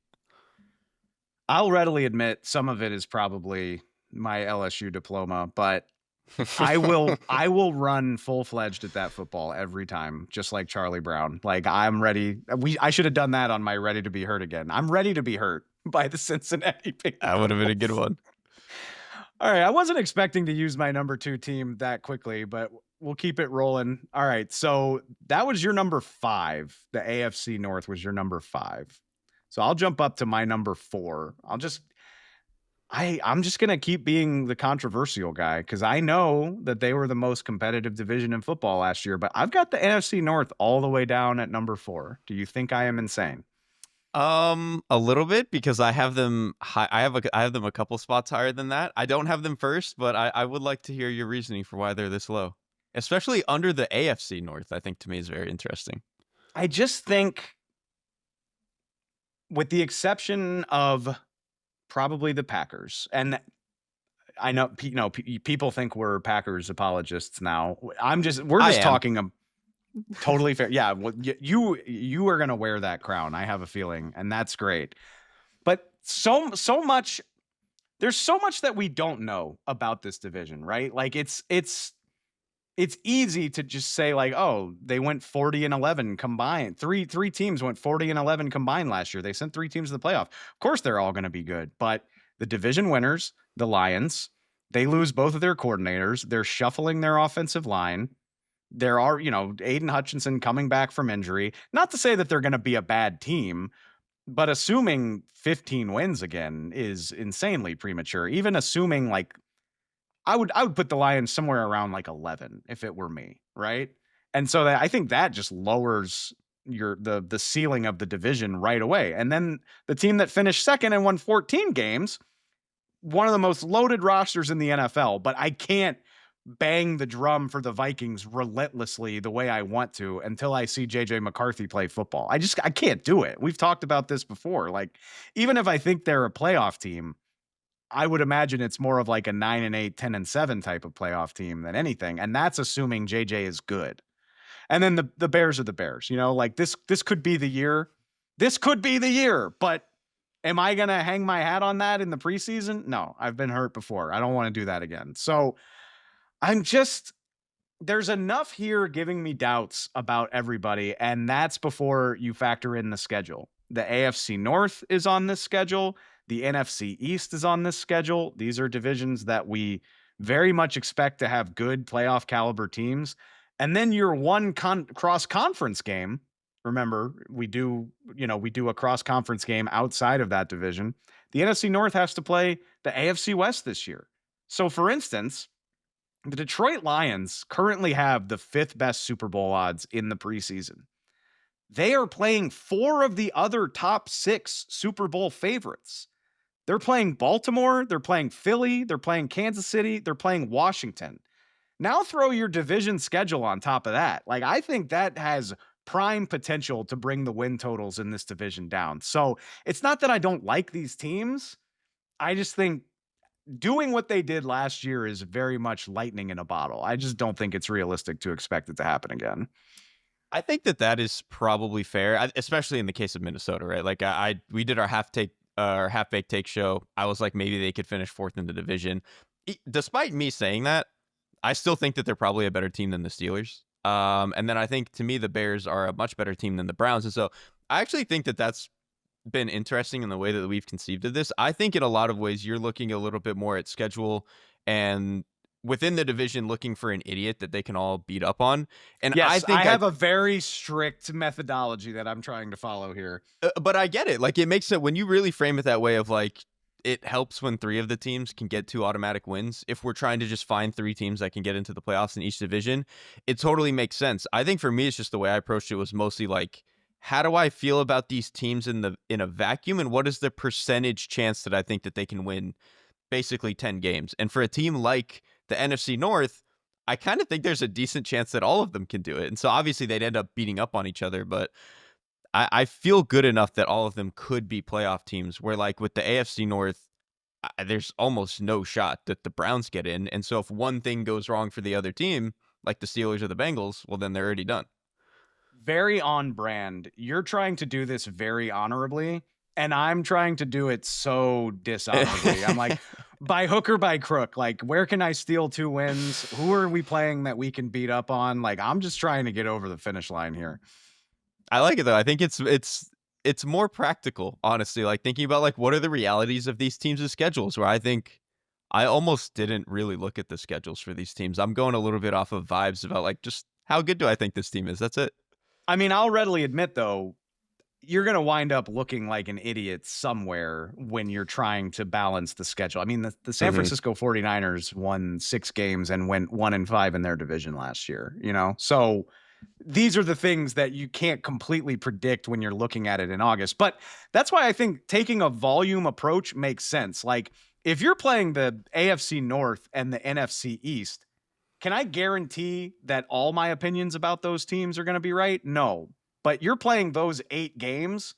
I'll readily admit some of it is probably my LSU diploma, but I will run full-fledged at that football every time, just like Charlie Brown. Like, I'm ready. I should have done that on my ready to be hurt again. I'm ready to be hurt by the Cincinnati Bengals. That would have been a good one. All right, I wasn't expecting to use my number 2 team that quickly, but we'll keep it rolling. All right, so that was your number 5. The AFC North was your number 5. So I'll jump up to my number 4. I'm just going to keep being the controversial guy because I know that they were the most competitive division in football last year, but I've got the NFC North all the way down at number 4. Do you think I am insane? A little bit, because I have them high. I have them a couple spots higher than that. I don't have them first, but I would like to hear your reasoning for why they're this low, especially under the AFC North. I think to me is very interesting. I just think, with the exception of probably the Packers, and I know, people think we're Packers apologists now. We're just talking totally fair. Yeah, well, you are going to wear that crown. I have a feeling, and that's great. But so much, there's so much that we don't know about this division, right? Like, it's easy to just say like, oh, they went 40-11 combined. Three teams went 40-11 combined last year. They sent 3 teams to the playoff. Of course, they're all going to be good, but the division winners, the Lions, they lose both of their coordinators. They're shuffling their offensive line. There are, Aiden Hutchinson coming back from injury. Not to say that they're going to be a bad team, but assuming 15 wins again is insanely premature. Even assuming like, I would put the Lions somewhere around like 11 if it were me, right? And so I think that just lowers the ceiling of the division right away. And then the team that finished second and won 14 games, one of the most loaded rosters in the NFL, but I can't bang the drum for the Vikings relentlessly the way I want to until I see JJ McCarthy play football. I can't do it. We've talked about this before. Like, even if I think they're a playoff team, I would imagine it's more of like a 9-8, 10-7 type of playoff team than anything. And that's assuming JJ is good. And then the Bears are the Bears, like this could be the year. This could be the year, but am I going to hang my hat on that in the preseason? No, I've been hurt before. I don't want to do that again. So there's enough here giving me doubts about everybody. And that's before you factor in the schedule. The AFC North is on this schedule. The NFC East is on this schedule. These are divisions that we very much expect to have good playoff caliber teams. And then your one cross conference game. Remember, we do a cross conference game outside of that division. The NFC North has to play the AFC West this year. So, for instance, the Detroit Lions currently have the 5th best Super Bowl odds in the preseason. They are playing 4 of the other top 6 Super Bowl favorites. They're playing Baltimore, they're playing Philly, they're playing Kansas City, they're playing Washington. Now throw your division schedule on top of that. Like, I think that has prime potential to bring the win totals in this division down. So it's not that I don't like these teams. I just think doing what they did last year is very much lightning in a bottle. I just don't think it's realistic to expect it to happen again. I think that that is probably fair, especially in the case of Minnesota, right? Like we did our half baked take show. I was like, maybe they could finish fourth in the division. Despite me saying that, I still think that they're probably a better team than the Steelers. And then I think to me the Bears are a much better team than the Browns, and so I actually think that that's been interesting in the way that we've conceived of this. I think in a lot of ways you're looking a little bit more at schedule and within the division looking for an idiot that they can all beat up on. And I Yes, I think have a very strict methodology that I'm trying to follow here. but I get it. Like it makes it when you really frame it that way of like it helps when three of the teams can get two automatic wins. If we're trying to just find three teams that can get into the playoffs in each division, it totally makes sense. I think for me, it's just the way I approached it was mostly like, how do I feel about these teams in a vacuum, and what is the percentage chance that I think that they can win basically 10 games? And for a team like the NFC North, I kind of think there's a decent chance that all of them can do it. And so obviously they'd end up beating up on each other, but I feel good enough that all of them could be playoff teams where like with the AFC North, there's almost no shot that the Browns get in. And so if one thing goes wrong for the other team, like the Steelers or the Bengals, well, then they're already done. Very on brand. You're trying to do this very honorably, and I'm trying to do it so dishonorably. I'm like, by hook or by crook, like, where can I steal 2 wins? Who are we playing that we can beat up on? Like, I'm just trying to get over the finish line here. I like it though. I think it's more practical, honestly. Like thinking about like what are the realities of these teams' schedules, where I think I almost didn't really look at the schedules for these teams. I'm going a little bit off of vibes about like just how good do I think this team is. That's it. I mean, I'll readily admit, though, you're going to wind up looking like an idiot somewhere when you're trying to balance the schedule. I mean, the San Mhm. Francisco 49ers won 6 games and went 1-5 in their division last year, you know? So these are the things that you can't completely predict when you're looking at it in August. But that's why I think taking a volume approach makes sense. Like, if you're playing the AFC North and the NFC East, can I guarantee that all my opinions about those teams are going to be right? No. But you're playing those 8 games,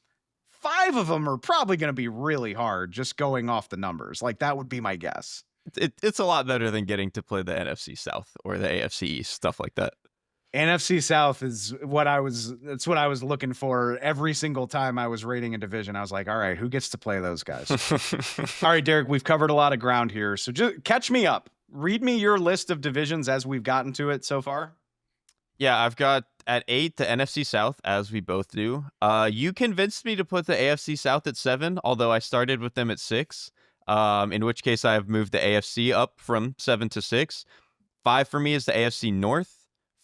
5 of them are probably going to be really hard just going off the numbers. Like, that would be my guess. It's a lot better than getting to play the NFC South or the AFC East, stuff like that. NFC South is that's what I was looking for every single time I was rating a division. I was like, all right, who gets to play those guys? All right, Derrik, we've covered a lot of ground here. So just catch me up. Read me your list of divisions as we've gotten to it so far. Yeah, I've got at 8 the NFC South, as we both do. You convinced me to put the AFC South at 7, although I started with them at 6. In which case I have moved the AFC up from 7 to 6. 5 for me is the AFC North.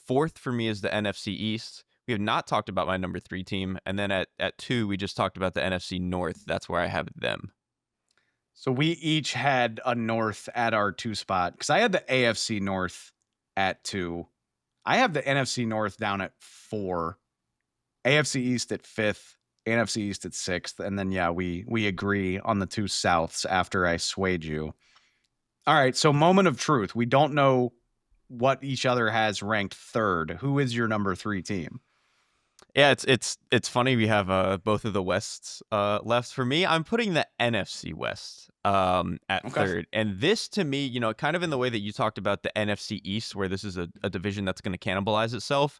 4th for me is the NFC East. We have not talked about my number 3 team. And then at 2, we just talked about the NFC North. That's where I have them. So we each had a North at our 2 spot because I had the AFC North at 2. I have the NFC North down at 4, AFC East at 5th, NFC East at 6th, and then yeah, we agree on the 2 Souths after I swayed you. All right, so moment of truth. We don't know what each other has ranked 3rd. Who is your number 3 team? Yeah, it's funny we have both of the Wests left. For me, I'm putting the NFC West at 3rd. And this to me, you know, kind of in the way that you talked about the NFC East, where this is a division that's going to cannibalize itself.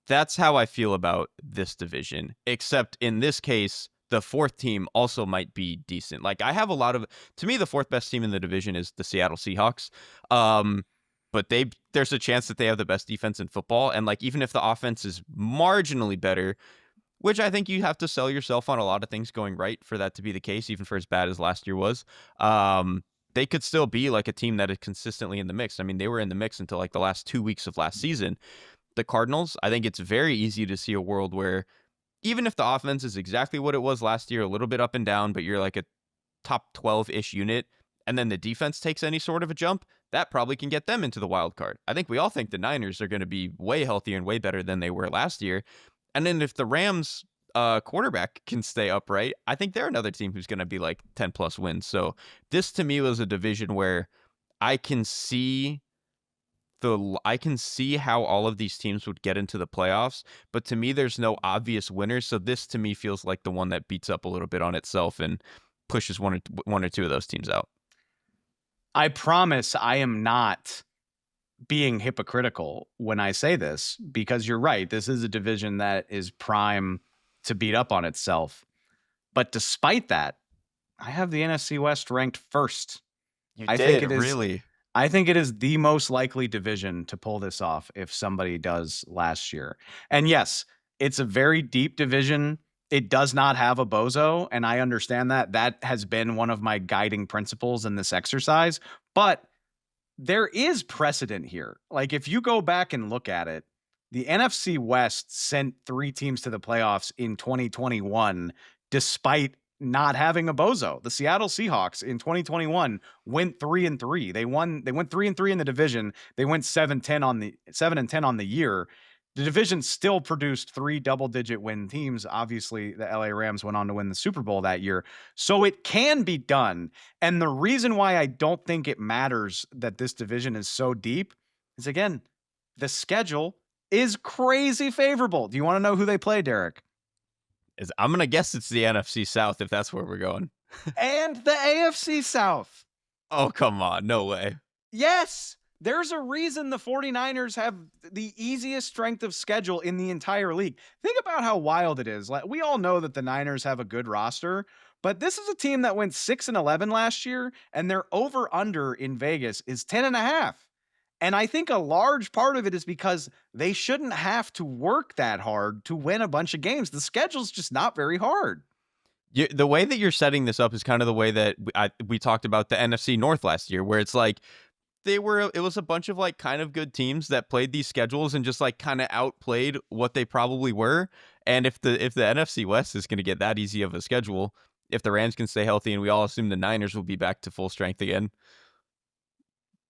That's how I feel about this division. Except in this case, the 4th team also might be decent. Like I have a lot of to me, the 4th best team in the division is the Seattle Seahawks. But there's a chance that they have the best defense in football. And like, even if the offense is marginally better, which I think you have to sell yourself on a lot of things going right for that to be the case, even for as bad as last year was, they could still be like a team that is consistently in the mix. I mean, they were in the mix until like the last 2 weeks of last season. The Cardinals, I think it's very easy to see a world where even if the offense is exactly what it was last year, a little bit up and down, but you're like a top 12-ish unit, and then the defense takes any sort of a jump, that probably can get them into the wild card. I think we all think the Niners are going to be way healthier and way better than they were last year. And then if the Rams quarterback can stay upright, I think they're another team who's going to be like 10 plus wins. So this to me was a division where I can see how all of these teams would get into the playoffs, but to me there's no obvious winner. So this to me feels like the one that beats up a little bit on itself and pushes one or two of those teams out. I promise I am not being hypocritical when I say this, because you're right. This is a division that is prime to beat up on itself. But despite that, I have the NFC West ranked first. You I think did, it is really? I think it is the most likely division to pull this off if somebody does last year. And yes, it's a very deep division. It does not have a bozo, and I understand that. That has been one of my guiding principles in this exercise, but there is precedent here. Like, if you go back and look at it, the NFC West sent 3 teams to the playoffs in 2021 despite not having a bozo. The Seattle Seahawks in 2021 went 3-3. They went 3-3 in the division. They went 7-10 on the year. The division still produced 3 double-digit win teams. Obviously, the LA Rams went on to win the Super Bowl that year. So it can be done. And the reason why I don't think it matters that this division is so deep is, again, the schedule is crazy favorable. Do you want to know who they play, Derek? I'm gonna guess it's the NFC South if that's where we're going. And the AFC South. Oh, come on. No way. Yes, there's a reason the 49ers have the easiest strength of schedule in the entire league. Think about how wild it is. Like, we all know that the Niners have a good roster, but this is a team that went 6-11 last year, and their over under in Vegas is 10.5. And I think a large part of it is because they shouldn't have to work that hard to win a bunch of games. The schedule's just not very hard. The way that you're setting this up is kind of the way that we talked about the NFC North last year, where it's like it was a bunch of like kind of good teams that played these schedules and just like kind of outplayed what they probably were. And if the NFC West is going to get that easy of a schedule, if the Rams can stay healthy, and we all assume the Niners will be back to full strength again,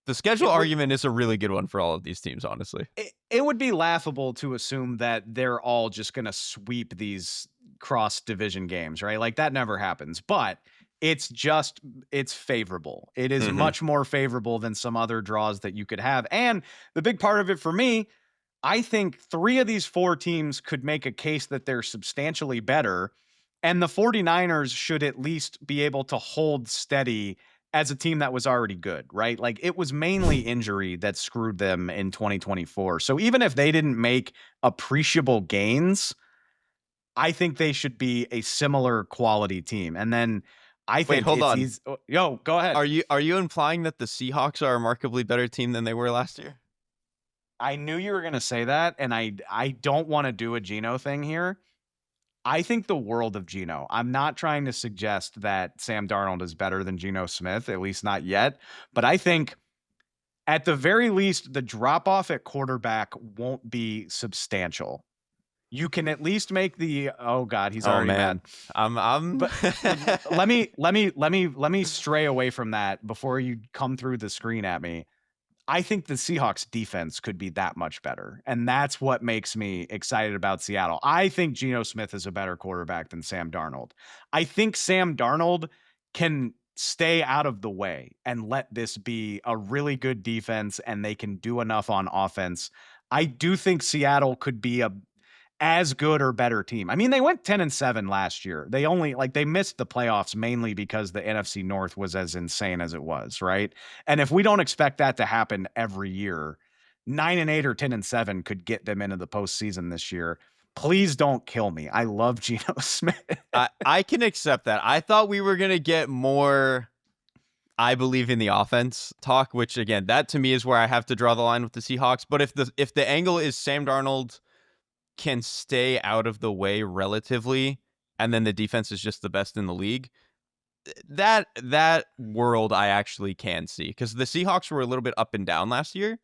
the schedule It would argument is a really good one for all of these teams, honestly. it would be laughable to assume that they're all just going to sweep these cross division games, right? Like, that never happens. But it's favorable. It is Mhm. much more favorable than some other draws that you could have. And the big part of it for me, I think 3 of these 4 teams could make a case that they're substantially better, and the 49ers should at least be able to hold steady as a team that was already good, right? Like, it was mainly injury that screwed them in 2024. So even if they didn't make appreciable gains, I think they should be a similar quality team. And then I Wait, think hold it's on. easy. Yo, go ahead. Are you implying that the Seahawks are a remarkably better team than they were last year? I knew you were going to say that, and I don't want to do a Geno thing here. I think the world of Geno. I'm not trying to suggest that Sam Darnold is better than Geno Smith, at least not yet. But I think at the very least, the drop off at quarterback won't be substantial. You can at least make the oh god, he's Oh already man, mad. I'm But let me stray away from that before you come through the screen at me. I think the Seahawks defense could be that much better. And that's what makes me excited about Seattle. I think Geno Smith is a better quarterback than Sam Darnold. I think Sam Darnold can stay out of the way and let this be a really good defense, and they can do enough on offense. I do think Seattle could be a as good or better team. I mean, they went 10-7 last year. They only they missed the playoffs mainly because the NFC North was as insane as it was, right? And if we don't expect that to happen every year, 9-8 or 10-7 could get them into the postseason this year. Please don't kill me. I love Geno Smith. I can accept that. I thought we were gonna get more I believe in the offense talk, which again, that to me is where I have to draw the line with the Seahawks. But if the angle is Sam Darnold can stay out of the way relatively, and then the defense is just the best in the league, that world I actually can see, because the Seahawks were a little bit up and down last year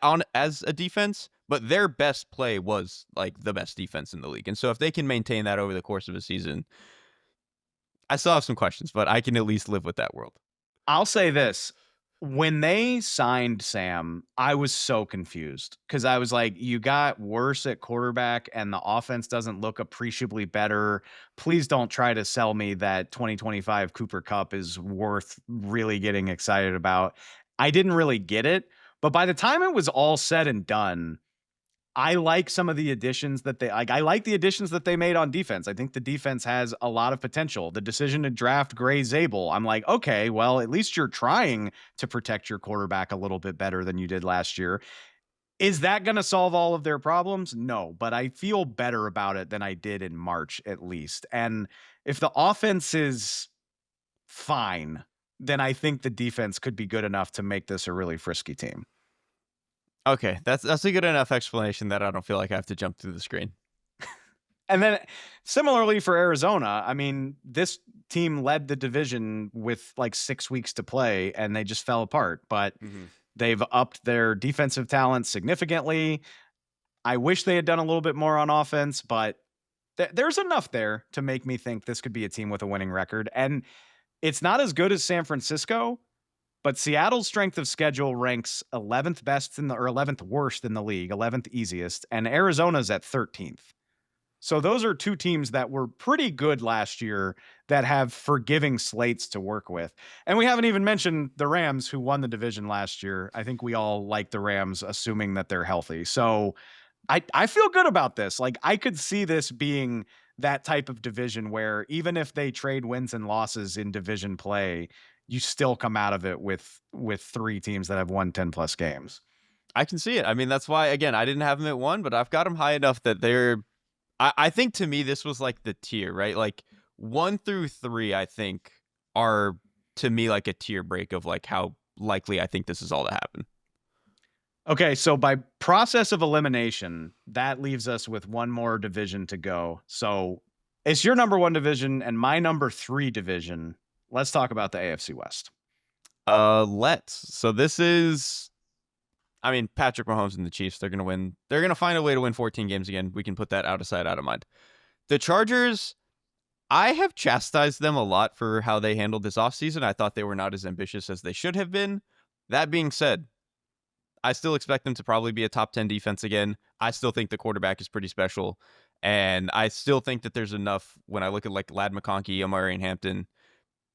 on as a defense, but their best play was like the best defense in the league. And so if they can maintain that over the course of a season, I still have some questions, but I can at least live with that world. I'll say this. When they signed Sam, I was so confused because I was like, you got worse at quarterback and the offense doesn't look appreciably better. Please don't try to sell me that 2025 Cooper Cup is worth really getting excited about. I didn't really get it. But by the time it was all said and done, I like some of the additions that they like. I like the additions that they made on defense. I think the defense has a lot of potential. The decision to draft Gray Zabel, I'm like, okay, well, at least you're trying to protect your quarterback a little bit better than you did last year. Is that going to solve all of their problems? No, but I feel better about it than I did in March, at least. And if the offense is fine, then I think the defense could be good enough to make this a really frisky team. Okay, that's a good enough explanation that I don't feel like I have to jump through the screen. And then similarly for Arizona, I mean, this team led the division with like 6 weeks to play and they just fell apart, but Mhm. they've upped their defensive talent significantly. I wish they had done a little bit more on offense, but there's enough there to make me think this could be a team with a winning record. And it's not as good as San Francisco, but Seattle's strength of schedule ranks 11th best in the or 11th worst in the league, 11th easiest, and Arizona's at 13th. So those are two teams that were pretty good last year that have forgiving slates to work with. And we haven't even mentioned the Rams who won the division last year. I think we all like the Rams assuming that they're healthy. So I feel good about this. Like I could see this being that type of division where even if they trade wins and losses in division play, you still come out of it with three teams that have won 10 plus games. I can see it. I mean, that's why again I didn't have them at 1, but I've got them high enough that they're. I think to me this was like the tier, right? Like 1 through 3, I think are to me like a tier break of like how likely I think this is all to happen. Okay, so by process of elimination, that leaves us with one more division to go. So it's your number 1 division and my number 3 division. Let's talk about the AFC West. Let's. So this is. I mean, Patrick Mahomes and the Chiefs, they're going to win. They're going to find a way to win 14 games again. We can put that out of sight, out of mind. The Chargers, I have chastised them a lot for how they handled this offseason. I thought they were not as ambitious as they should have been. That being said, I still expect them to probably be a top 10 defense again. I still think the quarterback is pretty special. And I still think that there's enough when I look at like Lad McConkey, Omari and Hampton,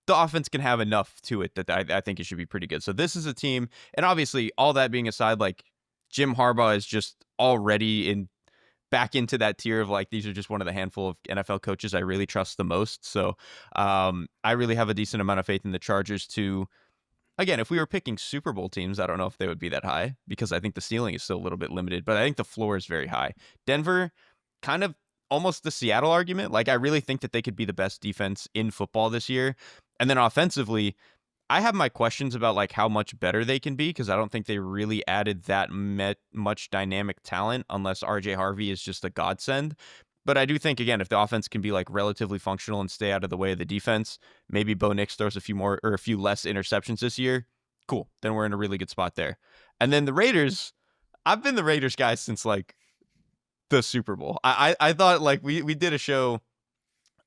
the offense can have enough to it that I think it should be pretty good. So this is a team, and obviously all that being aside, like Jim Harbaugh is just already back into that tier of like, these are just one of the handful of NFL coaches I really trust the most. So I really have a decent amount of faith in the Chargers to, again, if we were picking Super Bowl teams, I don't know if they would be that high because I think the ceiling is still a little bit limited, but I think the floor is very high. Denver, kind of almost the Seattle argument. Like I really think that they could be the best defense in football this year. And then offensively, I have my questions about like how much better they can be because I don't think they really added that much dynamic talent unless RJ Harvey is just a godsend. But I do think, again, if the offense can be like relatively functional and stay out of the way of the defense, maybe Bo Nix throws a few more or a few less interceptions this year. Cool. Then we're in a really good spot there. And then the Raiders, I've been the Raiders guy since like the Super Bowl. I thought like we did a show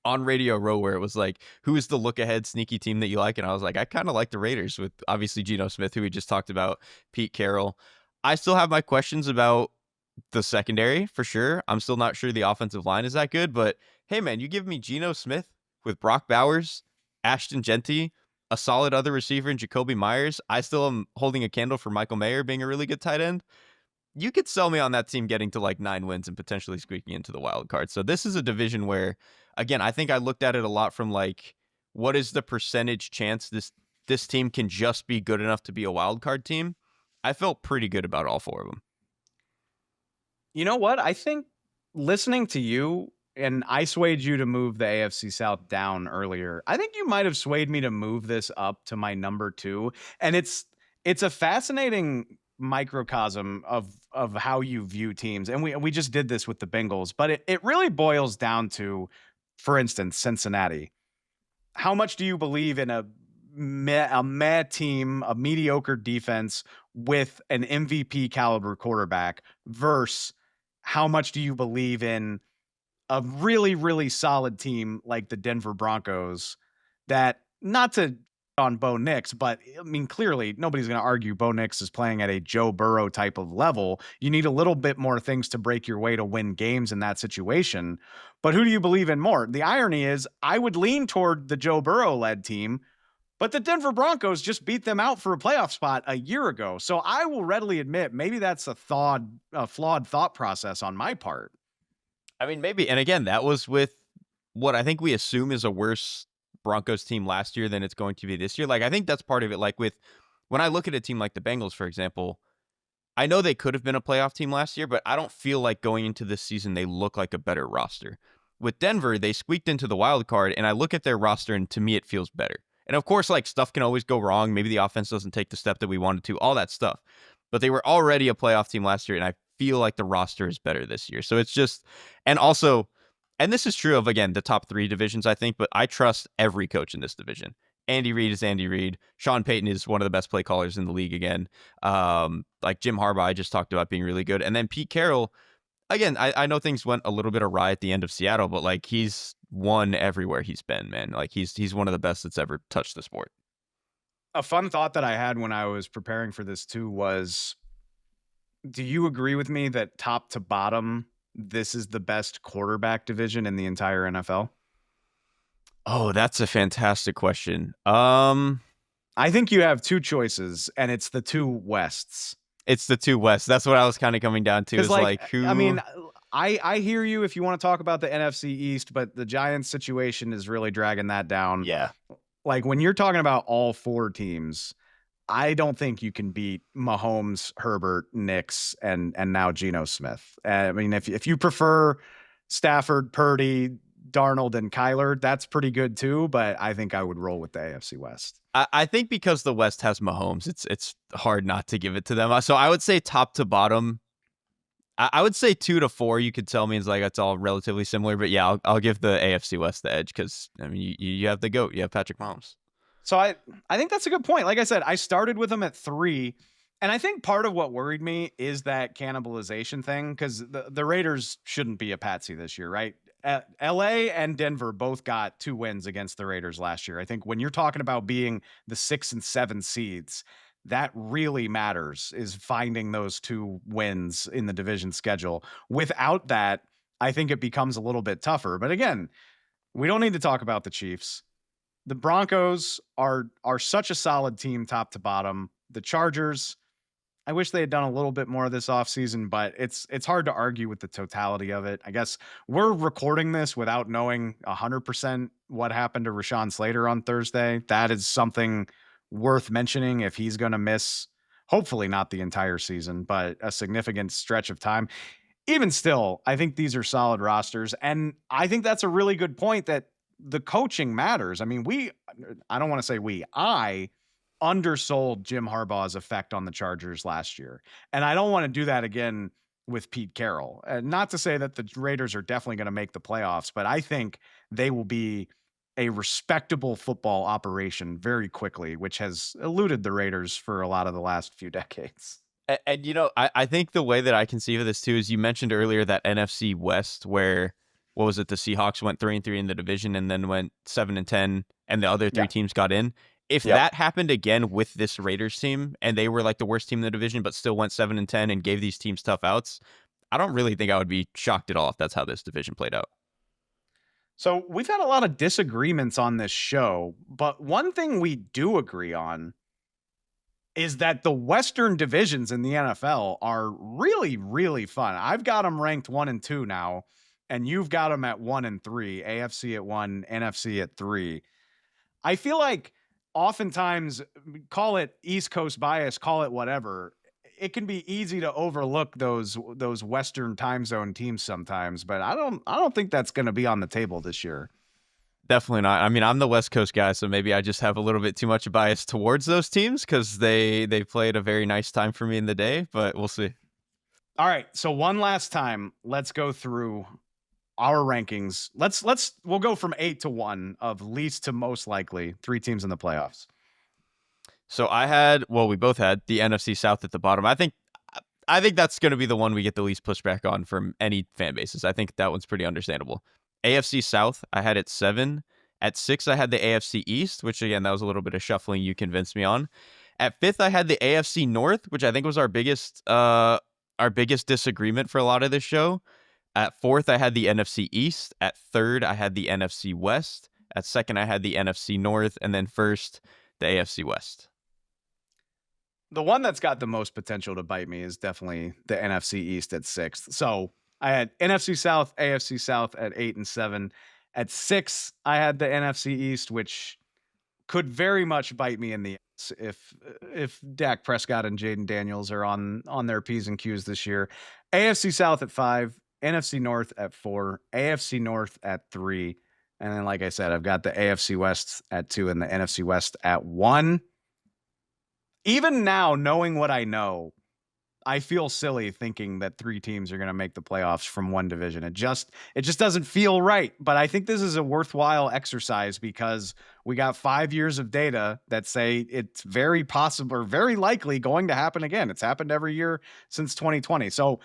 on Radio Row where it was like, who is the look ahead sneaky team that you like? And I was like, I kind of like the Raiders with obviously Geno Smith, who we just talked about, Pete Carroll. I still have my questions about the secondary for sure. I'm still not sure the offensive line is that good, but hey man, you give me Geno Smith with Brock Bowers, Ashton Genty, a solid other receiver in Jacoby Myers. I still am holding a candle for Michael Mayer being a really good tight end. You could sell me on that team getting to like 9 wins and potentially squeaking into the wild card. So this is a division where, again, I think I looked at it a lot from like, what is the percentage chance this team can just be good enough to be a wild card team? I felt pretty good about all 4 of them. You know what? I think listening to you, and I swayed you to move the AFC South down earlier. I think you might have swayed me to move this up to my number 2. And it's a fascinating microcosm of how you view teams. And we just did this with the Bengals, but it really boils down to, for instance, Cincinnati. How much do you believe in a meh team, a mediocre defense with an MVP caliber quarterback versus how much do you believe in a really, really solid team like the Denver Broncos that, not to on Bo Nix, but I mean, clearly nobody's going to argue Bo Nix is playing at a Joe Burrow type of level. You need a little bit more things to break your way to win games in that situation. But who do you believe in more? The irony is I would lean toward the Joe Burrow led team, But the Denver Broncos just beat them out for a playoff spot a year ago. So I will readily admit maybe that's a flawed thought process on my part. I mean, maybe. And again, that was with what I think we assume is a worse Broncos team last year than it's going to be this year. Like, I think that's part of it. Like, when I look at a team like the Bengals, for example, I know they could have been a playoff team last year, but I don't feel like going into this season they look like a better roster. With Denver, they squeaked into the wild card, and I look at their roster, and to me, it feels better. And of course, like, stuff can always go wrong. Maybe the offense doesn't take the step that we wanted to, all that stuff. But they were already a playoff team last year, and I feel like the roster is better this year. So it's just, and also, and this is true of, again, the top 3 divisions, I think, but I trust every coach in this division. Andy Reid is Andy Reid. Sean Payton is one of the best play callers in the league again. Like Jim Harbaugh, I just talked about being really good. And then Pete Carroll, again, I know things went a little bit awry at the end of Seattle, but like he's won everywhere he's been, man. Like he's one of the best that's ever touched the sport. A fun thought that I had when I was preparing for this too was, do you agree with me that top to bottom, this is the best quarterback division in the entire NFL? Oh, that's a fantastic question. I think you have 2 choices, and it's the 2 Wests. It's the 2 West. That's what I was kind of coming down to. Is like who? I mean, I hear you if you want to talk about the NFC East, but the Giants situation is really dragging that down. Yeah. Like when you're talking about all 4 teams, I don't think you can beat Mahomes, Herbert, Knicks, and now Geno Smith. I mean, if you prefer Stafford, Purdy, Darnold, and Kyler, that's pretty good too. But I think I would roll with the AFC West. I think because the West has Mahomes, it's hard not to give it to them. So I would say top to bottom, I would say 2 to 4. You could tell me it's like it's all relatively similar, but yeah, I'll give the AFC West the edge because I mean you have the GOAT, you have Patrick Mahomes. So I think that's a good point. Like I said, I started with them at 3. And I think part of what worried me is that cannibalization thing, because the Raiders shouldn't be a patsy this year, right? LA and Denver both got 2 wins against the Raiders last year. I think when you're talking about being the 6 and 7 seeds, that really matters, is finding those 2 wins in the division schedule. Without that, I think it becomes a little bit tougher. But again, we don't need to talk about the Chiefs. The Broncos are such a solid team top to bottom. The Chargers, I wish they had done a little bit more this offseason, but it's hard to argue with the totality of it. I guess we're recording this without knowing 100% what happened to Rashawn Slater on Thursday. That is something worth mentioning if he's going to miss, hopefully not the entire season, but a significant stretch of time. Even still, I think these are solid rosters. And I think that's a really good point that the coaching matters. I mean, I don't want to say I undersold Jim Harbaugh's effect on the Chargers last year. And I don't want to do that again with Pete Carroll. Not to say that the Raiders are definitely going to make the playoffs, but I think they will be a respectable football operation very quickly, which has eluded the Raiders for a lot of the last few decades. And you know, I think the way that I conceive of this too is you mentioned earlier that NFC West where, what was it? The Seahawks went 3-3 in the division and then went 7-10 and the other 3 teams got in. If that happened again with this Raiders team and they were like the worst team in the division, but still went 7-10 and gave these teams tough outs, I don't really think I would be shocked at all if that's how this division played out. So we've had a lot of disagreements on this show, but one thing we do agree on is that the Western divisions in the NFL are really, really fun. I've got them ranked 1 and 2 now, and you've got them at 1 and 3, AFC at 1, NFC at 3. I feel like oftentimes, call it East Coast bias, call it whatever, it can be easy to overlook those Western time zone teams sometimes, but I don't think that's going to be on the table this year. Definitely not. I mean, I'm the West Coast guy, so maybe I just have a little bit too much bias towards those teams because they played a very nice time for me in the day, but we'll see. All right, so one last time, let's go through our rankings. We'll go from 8 to 1 of least to most likely 3 teams in the playoffs. So we both had the NFC South at the bottom. I think that's going to be the one we get the least pushback on from any fan bases. I think that one's pretty understandable. AFC South, I had it 7. At 6, I had the AFC East, which again, that was a little bit of shuffling you convinced me on. At 5th, I had the AFC North, which I think was our biggest disagreement for a lot of this show. At 4th, I had the NFC East. At 3rd, I had the NFC West. At 2nd, I had the NFC North. And then 1st, the AFC West. The one that's got the most potential to bite me is definitely the NFC East at 6th. So I had NFC South, AFC South at 8 and 7. At 6, I had the NFC East, which could very much bite me in the ass if Dak Prescott and Jaden Daniels are on their P's and Q's this year. AFC South at 5, NFC North at 4, AFC North at 3. And then, like I said, I've got the AFC West at 2 and the NFC West at 1. Even now, knowing what I know, I feel silly thinking that 3 teams are going to make the playoffs from one division. It just doesn't feel right. But I think this is a worthwhile exercise because we got 5 years of data that say it's very possible or very likely going to happen again. It's happened every year since 2020. So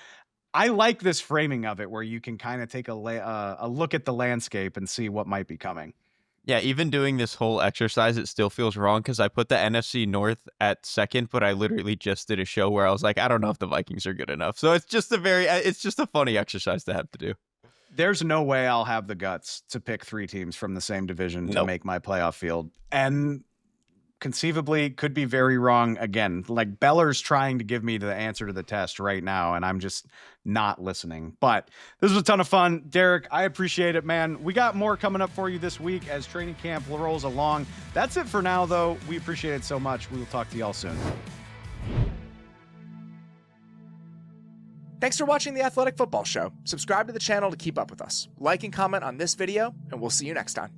I like this framing of it where you can kind of take a look at the landscape and see what might be coming. Yeah, even doing this whole exercise, it still feels wrong because I put the NFC North at 2nd, but I literally just did a show where I was like, I don't know if the Vikings are good enough. So it's just a funny exercise to have to do. There's no way I'll have the guts to pick 3 teams from the same division to make my playoff field. And conceivably could be very wrong again. Like Beller's trying to give me the answer to the test right now, and I'm just not listening. But this was a ton of fun. Derrik, I appreciate it, man. We got more coming up for you this week as training camp rolls along. That's it for now, though. We appreciate it so much. We will talk to y'all soon. Thanks for watching The Athletic Football Show. Subscribe to the channel to keep up with us. Like and comment on this video, and we'll see you next time.